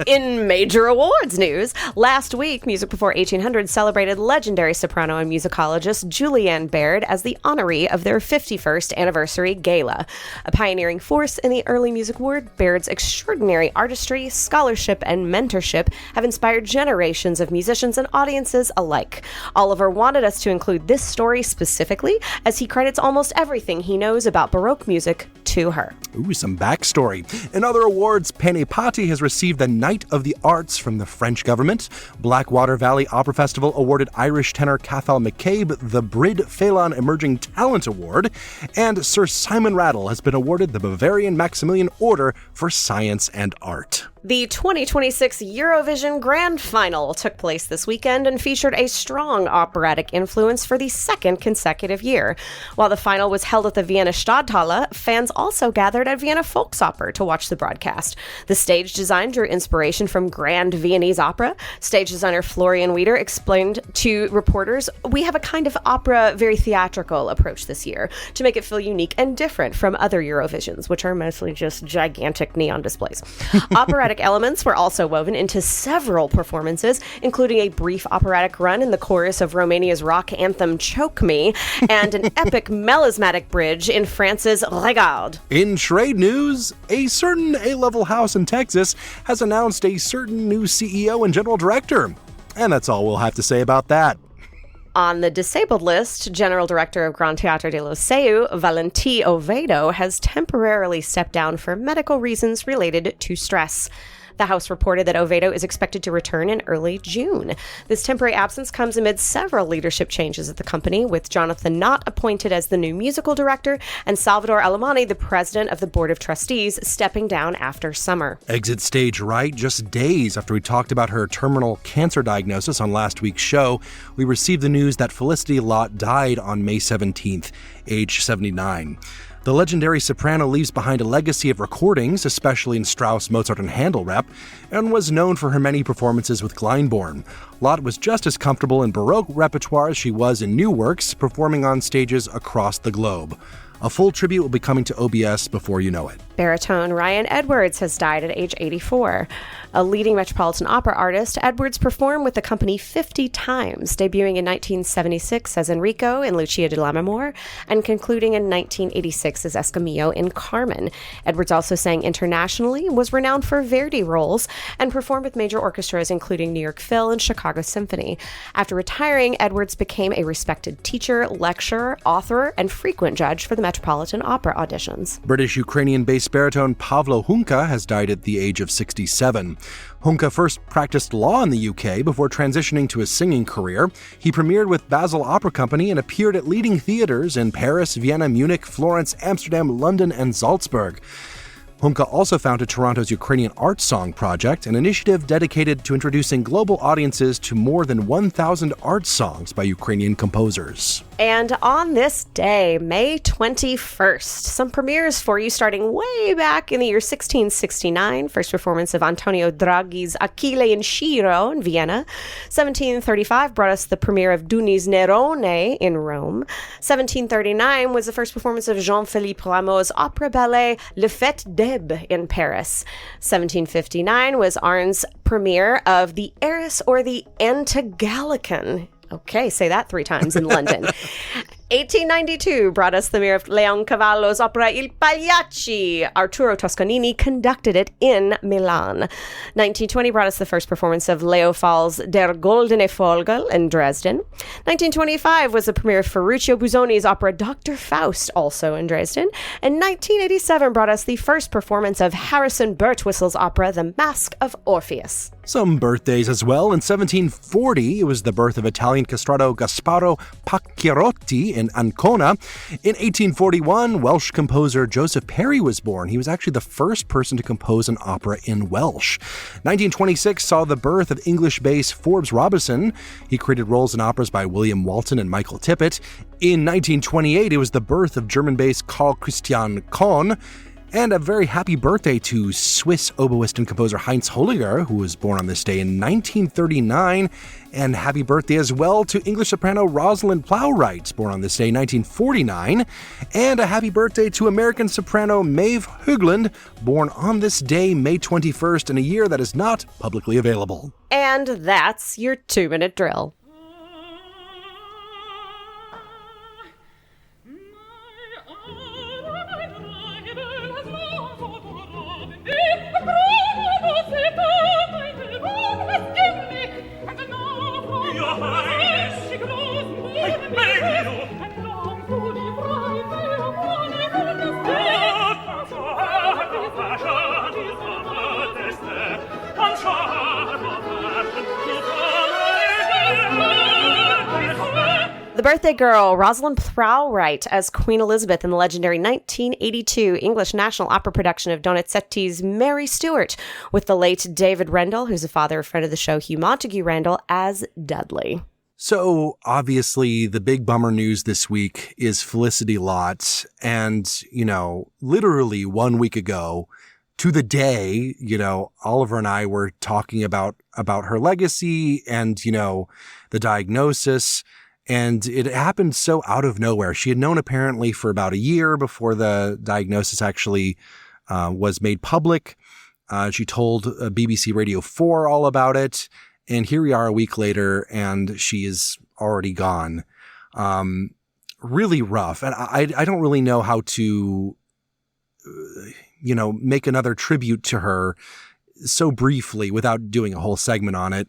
S4: In major awards news, last week, Music Before 1800 celebrated legendary soprano and musicologist Julianne Baird as the honoree of their 51st anniversary gala. A pioneering force in the early music world, Baird's extraordinary artistry, scholarship, and mentorship have inspired generations of musicians and audiences alike. Oliver wanted us to include this story specifically, as he credits almost everything he knows about Baroque music to her.
S1: Ooh, some backstory. In other awards, Panipati has received the Knight of the Arts from the French government. Blackwater Valley Opera Festival awarded Irish tenor Cathal McCabe the Brid Phelan Emerging Talent Award. And Sir Simon Rattle has been awarded the Bavarian Maximilian Order for Science and Art.
S4: The 2026 Eurovision Grand Final took place this weekend and featured a strong operatic influence for the second consecutive year. While the final was held at the Vienna Stadthalle, fans also gathered at Vienna Volksoper to watch the broadcast. The stage design drew inspiration from Grand Viennese opera. Stage designer Florian Wieder explained to reporters, "We have a kind of opera, very theatrical approach this year to make it feel unique and different from other Eurovisions, which are mostly just gigantic neon displays." Operatic elements were also woven into several performances, including a brief operatic run in the chorus of Romania's rock anthem Choke Me, and an epic melismatic bridge in France's Regarde.
S1: In trade news, a certain A-level house in Texas has announced a certain new CEO and general director. And that's all we'll have to say about that.
S4: On the disabled list, General Director of Gran Teatro de Liceu, Valentí Oviedo, has temporarily stepped down for medical reasons related to stress. The House reported that Oviedo is expected to return in early June. This temporary absence comes amid several leadership changes at the company, with Jonathan Knott appointed as the new musical director and Salvador Alemany, the president of the Board of Trustees, stepping down after summer.
S1: Exit stage right. Just days after we talked about her terminal cancer diagnosis on last week's show, we received the news that Felicity Lott died on May 17th, age 79. The legendary soprano leaves behind a legacy of recordings, especially in Strauss, Mozart, and Handel rep, and was known for her many performances with Glyndebourne. Lott was just as comfortable in Baroque repertoire as she was in new works, performing on stages across the globe. A full tribute will be coming to OBS before you know it.
S4: Baritone Ryan Edwards has died at age 84. A leading Metropolitan Opera artist, Edwards performed with the company 50 times, debuting in 1976 as Enrico in Lucia de Lammermoor and concluding in 1986 as Escamillo in Carmen. Edwards also sang internationally, was renowned for Verdi roles, and performed with major orchestras including New York Phil and Chicago Symphony. After retiring, Edwards became a respected teacher, lecturer, author, and frequent judge for the Metropolitan Opera auditions.
S1: British-Ukrainian-based baritone Pavlo Hunka has died at the age of 67. Hunka first practiced law in the UK before transitioning to a singing career. He premiered with Basel Opera Company and appeared at leading theaters in Paris, Vienna, Munich, Florence, Amsterdam, London, and Salzburg. Hunka also founded Toronto's Ukrainian Art Song Project, an initiative dedicated to introducing global audiences to more than 1,000 art songs by Ukrainian composers.
S4: And on this day, May 21st, some premieres for you starting way back in the year 1669. First performance of Antonio Draghi's Achille in Shiro in Vienna. 1735 brought us the premiere of Duni's Nerone in Rome. 1739 was the first performance of Jean-Philippe Rameau's opera ballet Le Fête d'Ebe in Paris. 1759 was Arne's premiere of The Heiress or the Antigallican. Okay, say that 3 times in London. 1892 brought us the premiere of Leoncavallo's opera Il Pagliacci. Arturo Toscanini conducted it in Milan. 1920 brought us the first performance of Leo Fall's Der Goldene Vogel in Dresden. 1925 was the premiere of Ferruccio Busoni's opera Dr. Faust, also in Dresden. And 1987 brought us the first performance of Harrison Birtwistle's opera The Mask of Orpheus.
S1: Some birthdays as well. In 1740, it was the birth of Italian castrato Gasparo Pacchierotti in Ancona. In 1841, Welsh composer Joseph Parry was born. He was actually the first person to compose an opera in Welsh. 1926 saw the birth of English bass Forbes Robinson. He created roles in operas by William Walton and Michael Tippett. In 1928, it was the birth of German bass Carl Christian Kohn. And a very happy birthday to Swiss oboist and composer Heinz Holliger, who was born on this day in 1939. And happy birthday as well to English soprano Rosalind Plowright, born on this day in 1949. And a happy birthday to American soprano Maeve Hoogland, born on this day, May 21st, in a year that is not publicly available.
S4: And that's your 2-minute drill. The birthday girl, Rosalind Plowright, as Queen Elizabeth in the legendary 1982 English National Opera production of Donizetti's Mary Stuart, with the late David Rendell, who's a father friend of the show, Hugh Montague Rendell, as Dudley.
S1: So obviously the big bummer news this week is Felicity Lott. And, literally 1 week ago to the day, Oliver and I were talking about her legacy and, the diagnosis. And it happened so out of nowhere. She had known apparently for about a year before the diagnosis actually was made public. She told BBC Radio 4 all about it. And here we are a week later, and she is already gone. Really rough. And I don't really know how to, make another tribute to her so briefly without doing a whole segment on it,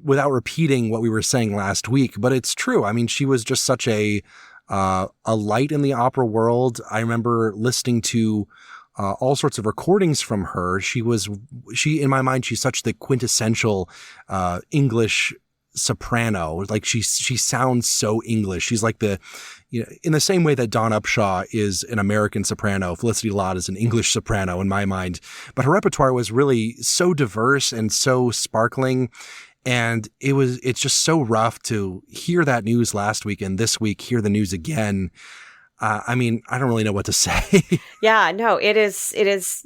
S1: without repeating what we were saying last week. But it's true. I mean, she was just such a light in the opera world. I remember listening to all sorts of recordings from her. She, in my mind, she's such the quintessential English soprano. Like she sounds so English. She's like in the same way that Dawn Upshaw is an American soprano, Felicity Lott is an English soprano in my mind. But her repertoire was really so diverse and so sparkling. And it's just so rough to hear that news last week and this week hear the news again. I don't really know what to say.
S4: Yeah, no, it is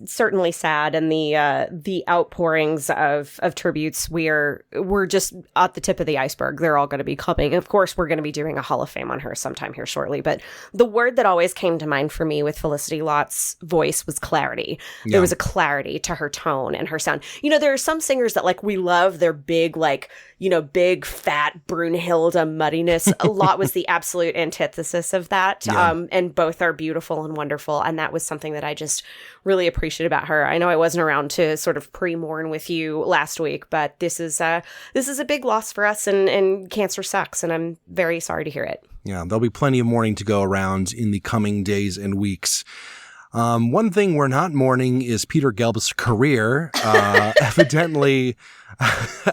S4: certainly sad. And the outpourings of tributes, we're just at the tip of the iceberg. They're all going to be coming. Of course, we're going to be doing a Hall of Fame on her sometime here shortly. But the word that always came to mind for me with Felicity Lott's voice was clarity. Yeah. There was a clarity to her tone and her sound. There are some singers that we love their big, big fat Brunhilde muddiness. Lott was the absolute antithesis of that. Yeah. And both are beautiful and wonderful. And that was something that I just really appreciate about her. I know I wasn't around to sort of pre-mourn with you last week, but this is a big loss for us, and cancer sucks. And I'm very sorry to hear it.
S1: Yeah, there'll be plenty of mourning to go around in the coming days and weeks. One thing we're not mourning is Peter Gelb's career. Evidently,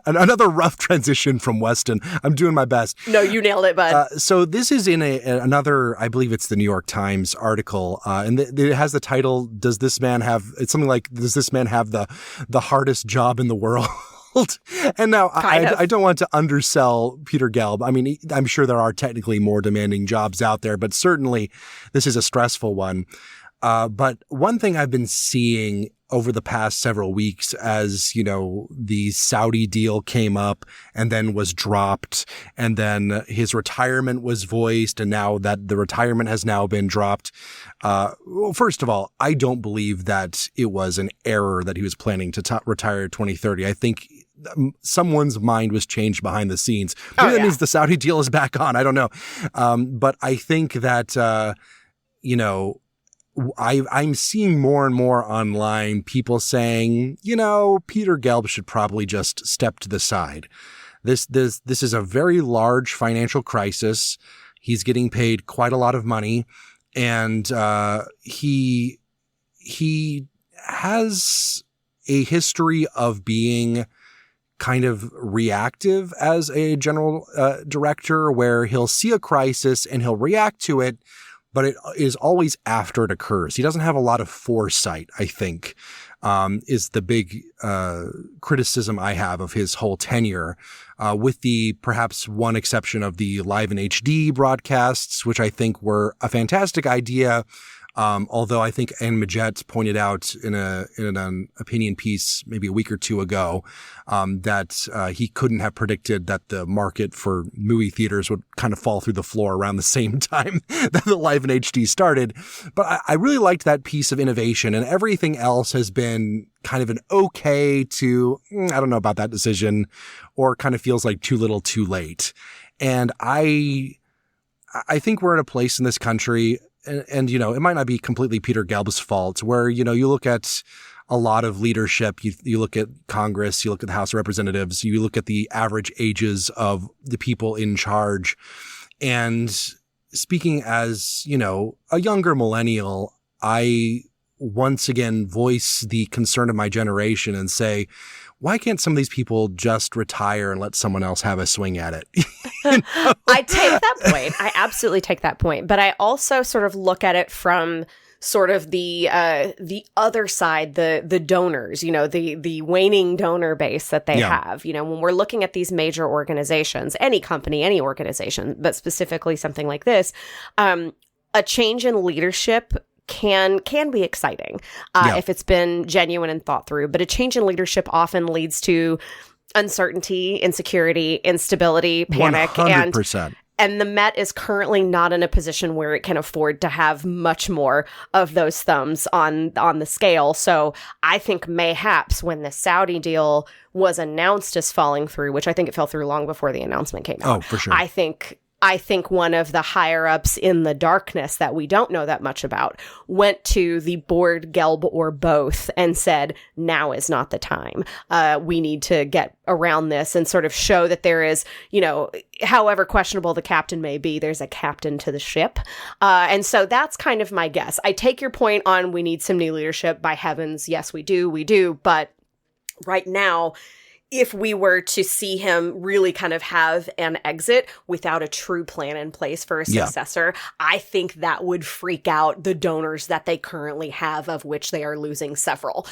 S1: another rough transition from Weston. I'm doing my best.
S4: No, you nailed it, bud.
S1: So this is in another, I believe it's the New York Times article, and it has the title, it's something like, does this man have the hardest job in the world? And now I don't want to undersell Peter Gelb. I mean, I'm sure there are technically more demanding jobs out there, but certainly this is a stressful one. But one thing I've been seeing over the past several weeks as, the Saudi deal came up and then was dropped, and then his retirement was voiced, and now that the retirement has now been dropped. Well, first of all, I don't believe that it was an error that he was planning to retire 2030. I think someone's mind was changed behind the scenes. Maybe that means the Saudi deal is back on. I don't know. But I think that, I'm seeing more and more online people saying, Peter Gelb should probably just step to the side. This is a very large financial crisis. He's getting paid quite a lot of money, and he has a history of being kind of reactive as a general director, where he'll see a crisis and he'll react to it, but it is always after it occurs. He doesn't have a lot of foresight, I think, is the big criticism I have of his whole tenure, with the perhaps one exception of the live in HD broadcasts, which I think were a fantastic idea. Although I think Anne Majette pointed out in an opinion piece maybe a week or two ago that he couldn't have predicted that the market for movie theaters would kind of fall through the floor around the same time that the Live in HD started. But I really liked that piece of innovation, and everything else has been kind of an okay to, I don't know about that decision, or kind of feels like too little too late. And I think we're at a place in this country, and it might not be completely Peter Gelb's fault, where, you look at a lot of leadership, you look at Congress, you look at the House of Representatives, you look at the average ages of the people in charge. And speaking as, a younger millennial, I once again voice the concern of my generation and say, why can't some of these people just retire and let someone else have a swing at it?
S4: I take that point. I absolutely take that point. But I also sort of look at it from sort of the other side, the donors, the waning donor base that they have. When we're looking at these major organizations, any company, any organization, but specifically something like this, a change in leadership can be exciting if it's been genuine and thought through. But a change in leadership often leads to uncertainty, insecurity, instability, panic,
S1: 100%.
S4: And the Met is currently not in a position where it can afford to have much more of those thumbs on the scale. So I think mayhaps when the Saudi deal was announced as falling through, which I think it fell through long before the announcement came out.
S1: Oh, for sure.
S4: I think one of the higher ups in the darkness that we don't know that much about went to the board, Gelb, or both and said, now is not the time. We need to get around this and sort of show that there is, however questionable the captain may be, there's a captain to the ship. And so that's kind of my guess. I take your point on we need some new leadership. By heavens, yes, we do. But right now, if we were to see him really kind of have an exit without a true plan in place for a successor, I think that would freak out the donors that they currently have, of which they are losing several.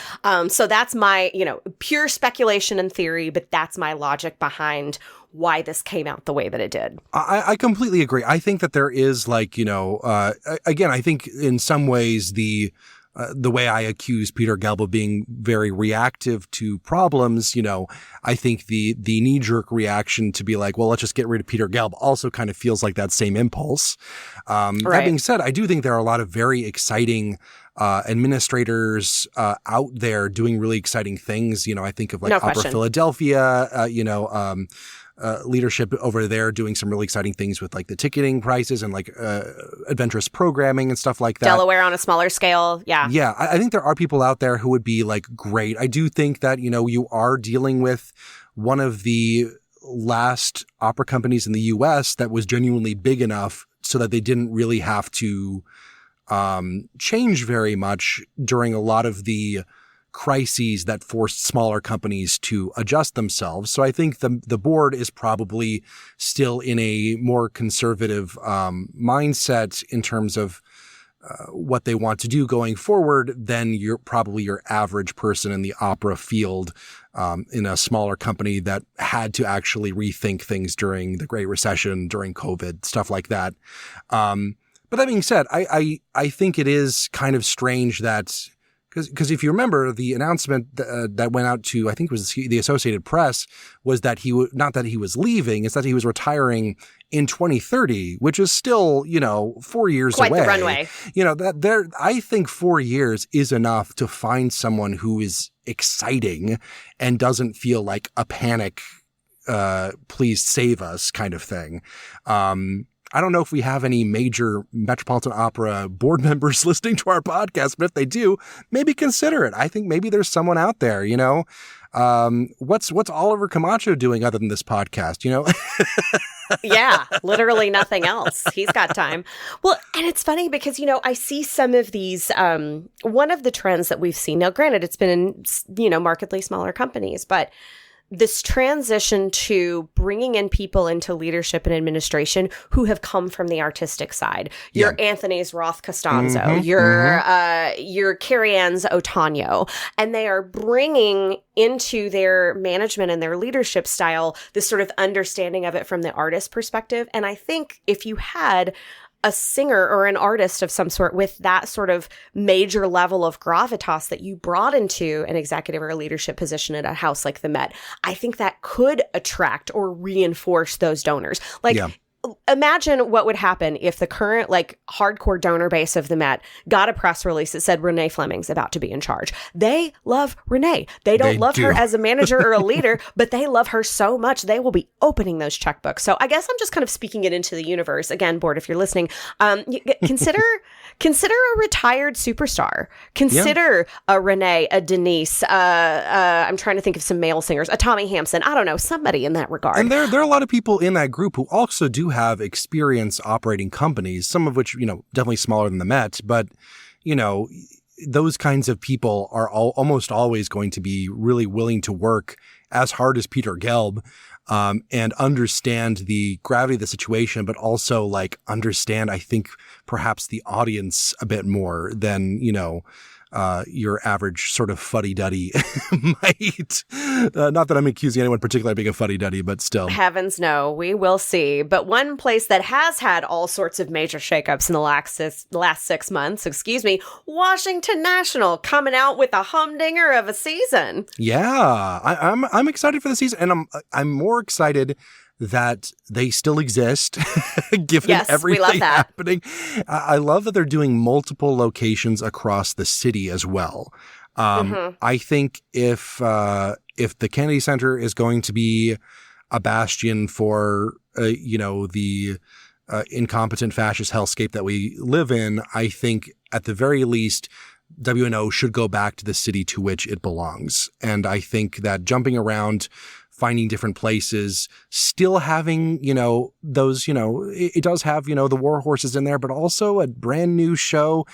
S4: So that's my, pure speculation and theory, but that's my logic behind why this came out the way that it did.
S1: I completely agree. I think that there is again, I think in some ways the way I accuse Peter Gelb of being very reactive to problems, I think the knee-jerk reaction to be like, well, let's just get rid of Peter Gelb also kind of feels like that same impulse. That being said, I do think there are a lot of very administrators out there doing really exciting things. I think of like Opera Philadelphia, leadership over there doing some really exciting things with like the ticketing prices and like adventurous programming and stuff like that.
S4: Delaware on a smaller scale. Yeah.
S1: Yeah. I think there are people out there who would be like great. I do think that, you are dealing with one of the last opera companies in the US that was genuinely big enough so that they didn't really have to change very much during a lot of the crises that forced smaller companies to adjust themselves. So I think the board is probably still in a more conservative mindset in terms of what they want to do going forward than your average person in the opera field in a smaller company that had to actually rethink things during the Great Recession, during COVID, stuff like that. But that being said, I think it is kind of strange that because if you remember, the announcement that went out to, I think it was the Associated Press, was that not that he was leaving, it's that he was retiring in 2030, which is still, 4 years away.
S4: Quite the runway.
S1: I think 4 years is enough to find someone who is exciting and doesn't feel like a panic, please save us kind of thing. I don't know if we have any major Metropolitan Opera board members listening to our podcast, but if they do, maybe consider it. I think maybe there's someone out there, what's Oliver Camacho doing other than this podcast,
S4: Yeah, literally nothing else. He's got time. Well, and it's funny because, I see some of these, one of the trends that we've seen, now granted, it's been in, markedly smaller companies, but this transition to bringing in people into leadership and administration who have come from the artistic side. Your Anthony's Roth Costanzo, your Carrie Ann's Otanyo, and they are bringing into their management and their leadership style this sort of understanding of it from the artist perspective. And I think if you had a singer or an artist of some sort with that sort of major level of gravitas that you brought into an executive or a leadership position at a house like the Met, I think that could attract or reinforce those donors. Imagine what would happen if the current hardcore donor base of the Met got a press release that said Renee Fleming's about to be in charge. They love Renee. They don't love her as a manager or a leader, but they love her so much they will be opening those checkbooks. So I guess I'm just kind of speaking it into the universe. Again, board, if you're listening, consider a retired superstar. Consider a Renee, a Denise. I'm trying to think of some male singers. A Tommy Hampson. I don't know, somebody in that regard.
S1: And there are a lot of people in that group who also do have experience operating companies, some of which, definitely smaller than the Met, but, those kinds of people are almost always going to be really willing to work as hard as Peter Gelb and understand the gravity of the situation, but also like understand, I think, perhaps the audience a bit more than, your average sort of fuddy-duddy might. Not that I'm accusing anyone particularly of being a fuddy-duddy, but still.
S4: Heavens no, we will see. But one place that has had all sorts of major shakeups in the last 6 months, Washington National coming out with a humdinger of a season.
S1: Yeah, I'm excited for the season, and I'm more excited that they still exist, given everything
S4: we love that.
S1: happening. I love that they're doing multiple locations across the city as well. I think if the Kennedy Center is going to be a bastion for, the incompetent fascist hellscape that we live in, I think at the very least, WNO should go back to the city to which it belongs. And I think that jumping around, finding different places, still having, those, it does have, the war horses in there, but also a brand new show,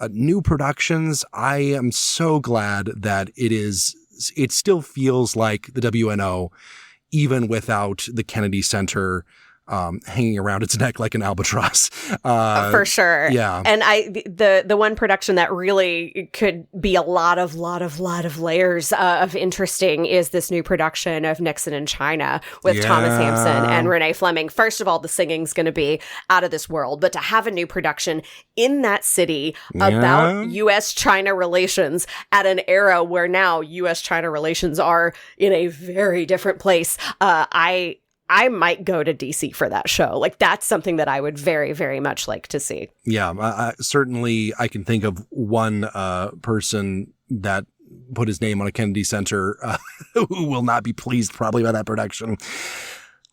S1: new productions. I am so glad that it still feels like the WNO, even without the Kennedy Center hanging around its neck like an albatross.
S4: For sure.
S1: Yeah.
S4: And the one production that really could be a lot of layers of interesting is this new production of Nixon in China with Thomas Hampson and Renee Fleming. First of all, the singing's going to be out of this world, but to have a new production in that city about U.S.-China relations at an era where now U.S.-China relations are in a very different place, I might go to DC for that show. Like, that's something that I would very, very much like to see.
S1: Yeah, certainly I can think of one person that put his name on a Kennedy Center who will not be pleased probably by that production.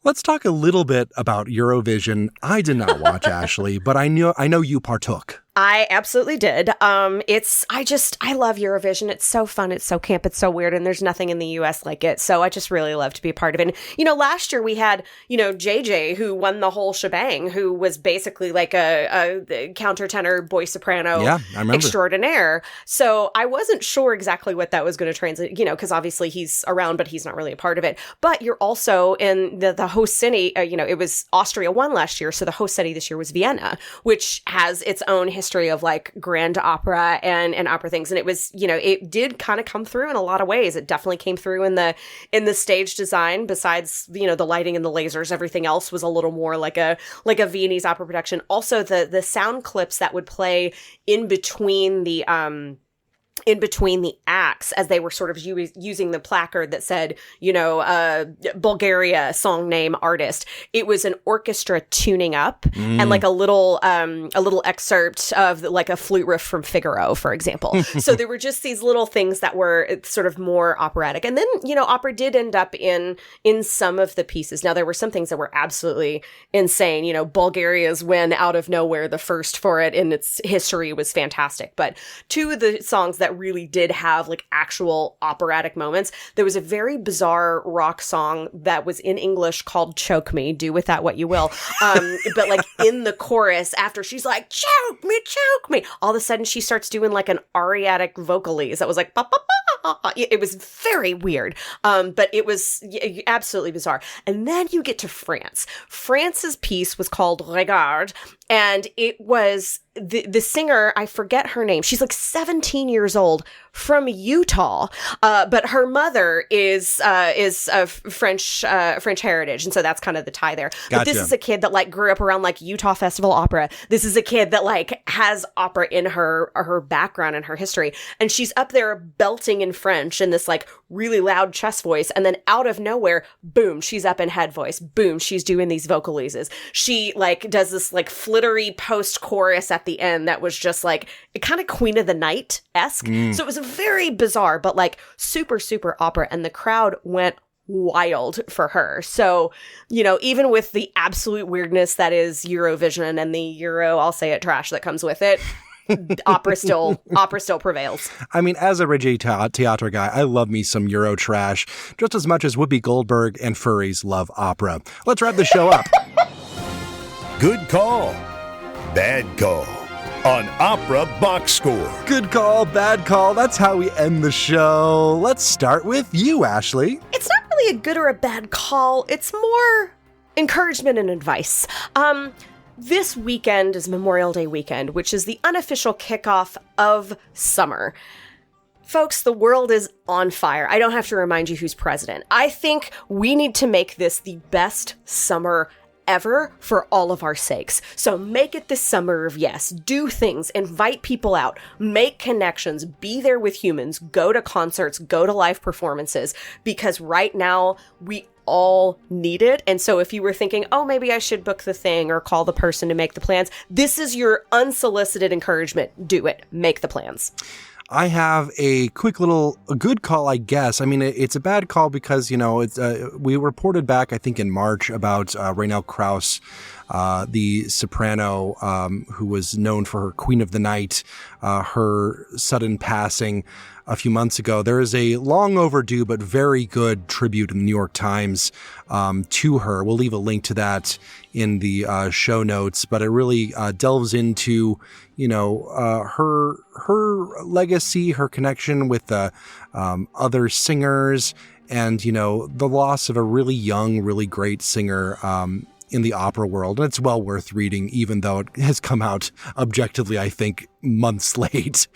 S1: Let's talk a little bit about Eurovision. I did not watch, Ashley, but I know you partook.
S4: I absolutely did. I love Eurovision. It's so fun. It's so camp. It's so weird. And there's nothing in the US like it. So I just really love to be a part of it. And, last year we had, JJ, who won the whole shebang, who was basically like a countertenor boy soprano extraordinaire. So I wasn't sure exactly what that was going to translate, because obviously he's around, but he's not really a part of it. But you're also in the host city, it was Austria won last year. So the host city this year was Vienna, which has its own history of like grand opera and opera things. And it was, it did kind of come through in a lot of ways. It definitely came through in the stage design. Besides, the lighting and the lasers, everything else was a little more like a Viennese opera production. Also, the sound clips that would play in between the acts as they were sort of using the placard that said, Bulgaria, song name, artist. It was an orchestra tuning up and like a little excerpt of like a flute riff from Figaro, for example. So there were just these little things that were sort of more operatic. And then, opera did end up in some of the pieces. Now, there were some things that were absolutely insane. Bulgaria's win out of nowhere, the first for it in its history, was fantastic. But two of the songs that really did have like actual operatic moments. There was a very bizarre rock song that was in English called Choke Me. Do with that what you will. But like in the chorus, after she's like, choke me, all of a sudden she starts doing like an ariatic vocalese that was like, ba, ba, ba. It was very weird. But it was absolutely bizarre. And then you get to France. France's piece was called Regarde, and it was the singer, I forget her name. She's like 17 years old, from Utah, but her mother is of French heritage, and so that's kind of the tie there.
S1: Gotcha.
S4: But this is a kid that like grew up around like Utah Festival Opera. This is a kid that like has opera in her background and her history, and she's up there belting in French in this like really loud chest voice, and then out of nowhere, boom, she's up in head voice. Boom, she's doing these vocalises. She like does this like flittery post chorus at the end that was just like kind of Queen of the Night-esque. So it was very bizarre, but like super, super opera, and the crowd went wild for her. So, even with the absolute weirdness that is Eurovision and the Euro, I'll say it, trash that comes with it, opera still prevails.
S1: I mean, as a Reggio Theatre guy, I love me some Euro trash just as much as Whoopi Goldberg and furries love opera. Let's wrap the show up.
S2: Good call. Bad call on Opera Box Score.
S1: Good call, bad call. That's how we end the show. Let's start with you, Ashley.
S4: It's not really really a good or a bad call. It's more encouragement and advice. This weekend is Memorial Day weekend, which is the unofficial kickoff of summer. Folks, the world is on fire. I don't have to remind you who's president. I think we need to make this the best summer ever for all of our sakes. So make it the summer of yes. Do things, invite people out, make connections, be there with humans, go to concerts, go to live performances, because right now we all need it. And so if you were thinking, oh, maybe I should book the thing or call the person to make the plans, this is your unsolicited encouragement. Do it. Make the plans.
S1: I have a good call, I guess. I mean, it's a bad call because, it's we reported back, I think in March, about Raynell Krauss, the soprano who was known for her Queen of the Night, her sudden passing a few months ago. There is a long overdue but very good tribute in the New York Times to her. We'll leave a link to that in the show notes, but it really delves into, her legacy, her connection with other singers, and, the loss of a really young, really great singer in the opera world. And it's well worth reading, even though it has come out objectively, I think, months late.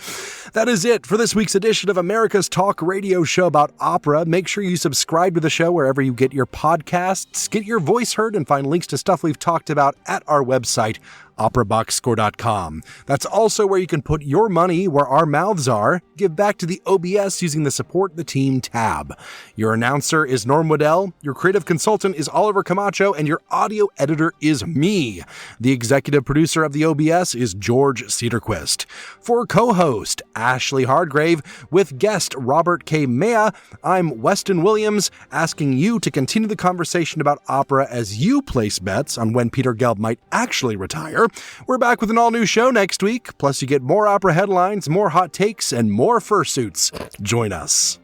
S1: That is it for this week's edition of America's Talk radio show about opera. Make sure you subscribe to the show wherever you get your podcasts, get your voice heard, and find links to stuff we've talked about at our website, operaboxscore.com. That's also where you can put your money where our mouths are. Give back to the OBS using the Support the Team tab. Your announcer is Norm Waddell, your creative consultant is Oliver Camacho, and your audio editor is me. The executive producer of the OBS is George Cedarquist. For co-host Ashley Hardgrave, with guest Robert K. Meya, I'm Weston Williams, asking you to continue the conversation about opera as you place bets on when Peter Gelb might actually retire. We're back with an all-new show next week, plus you get more opera headlines, more hot takes, and more fursuits. Join us.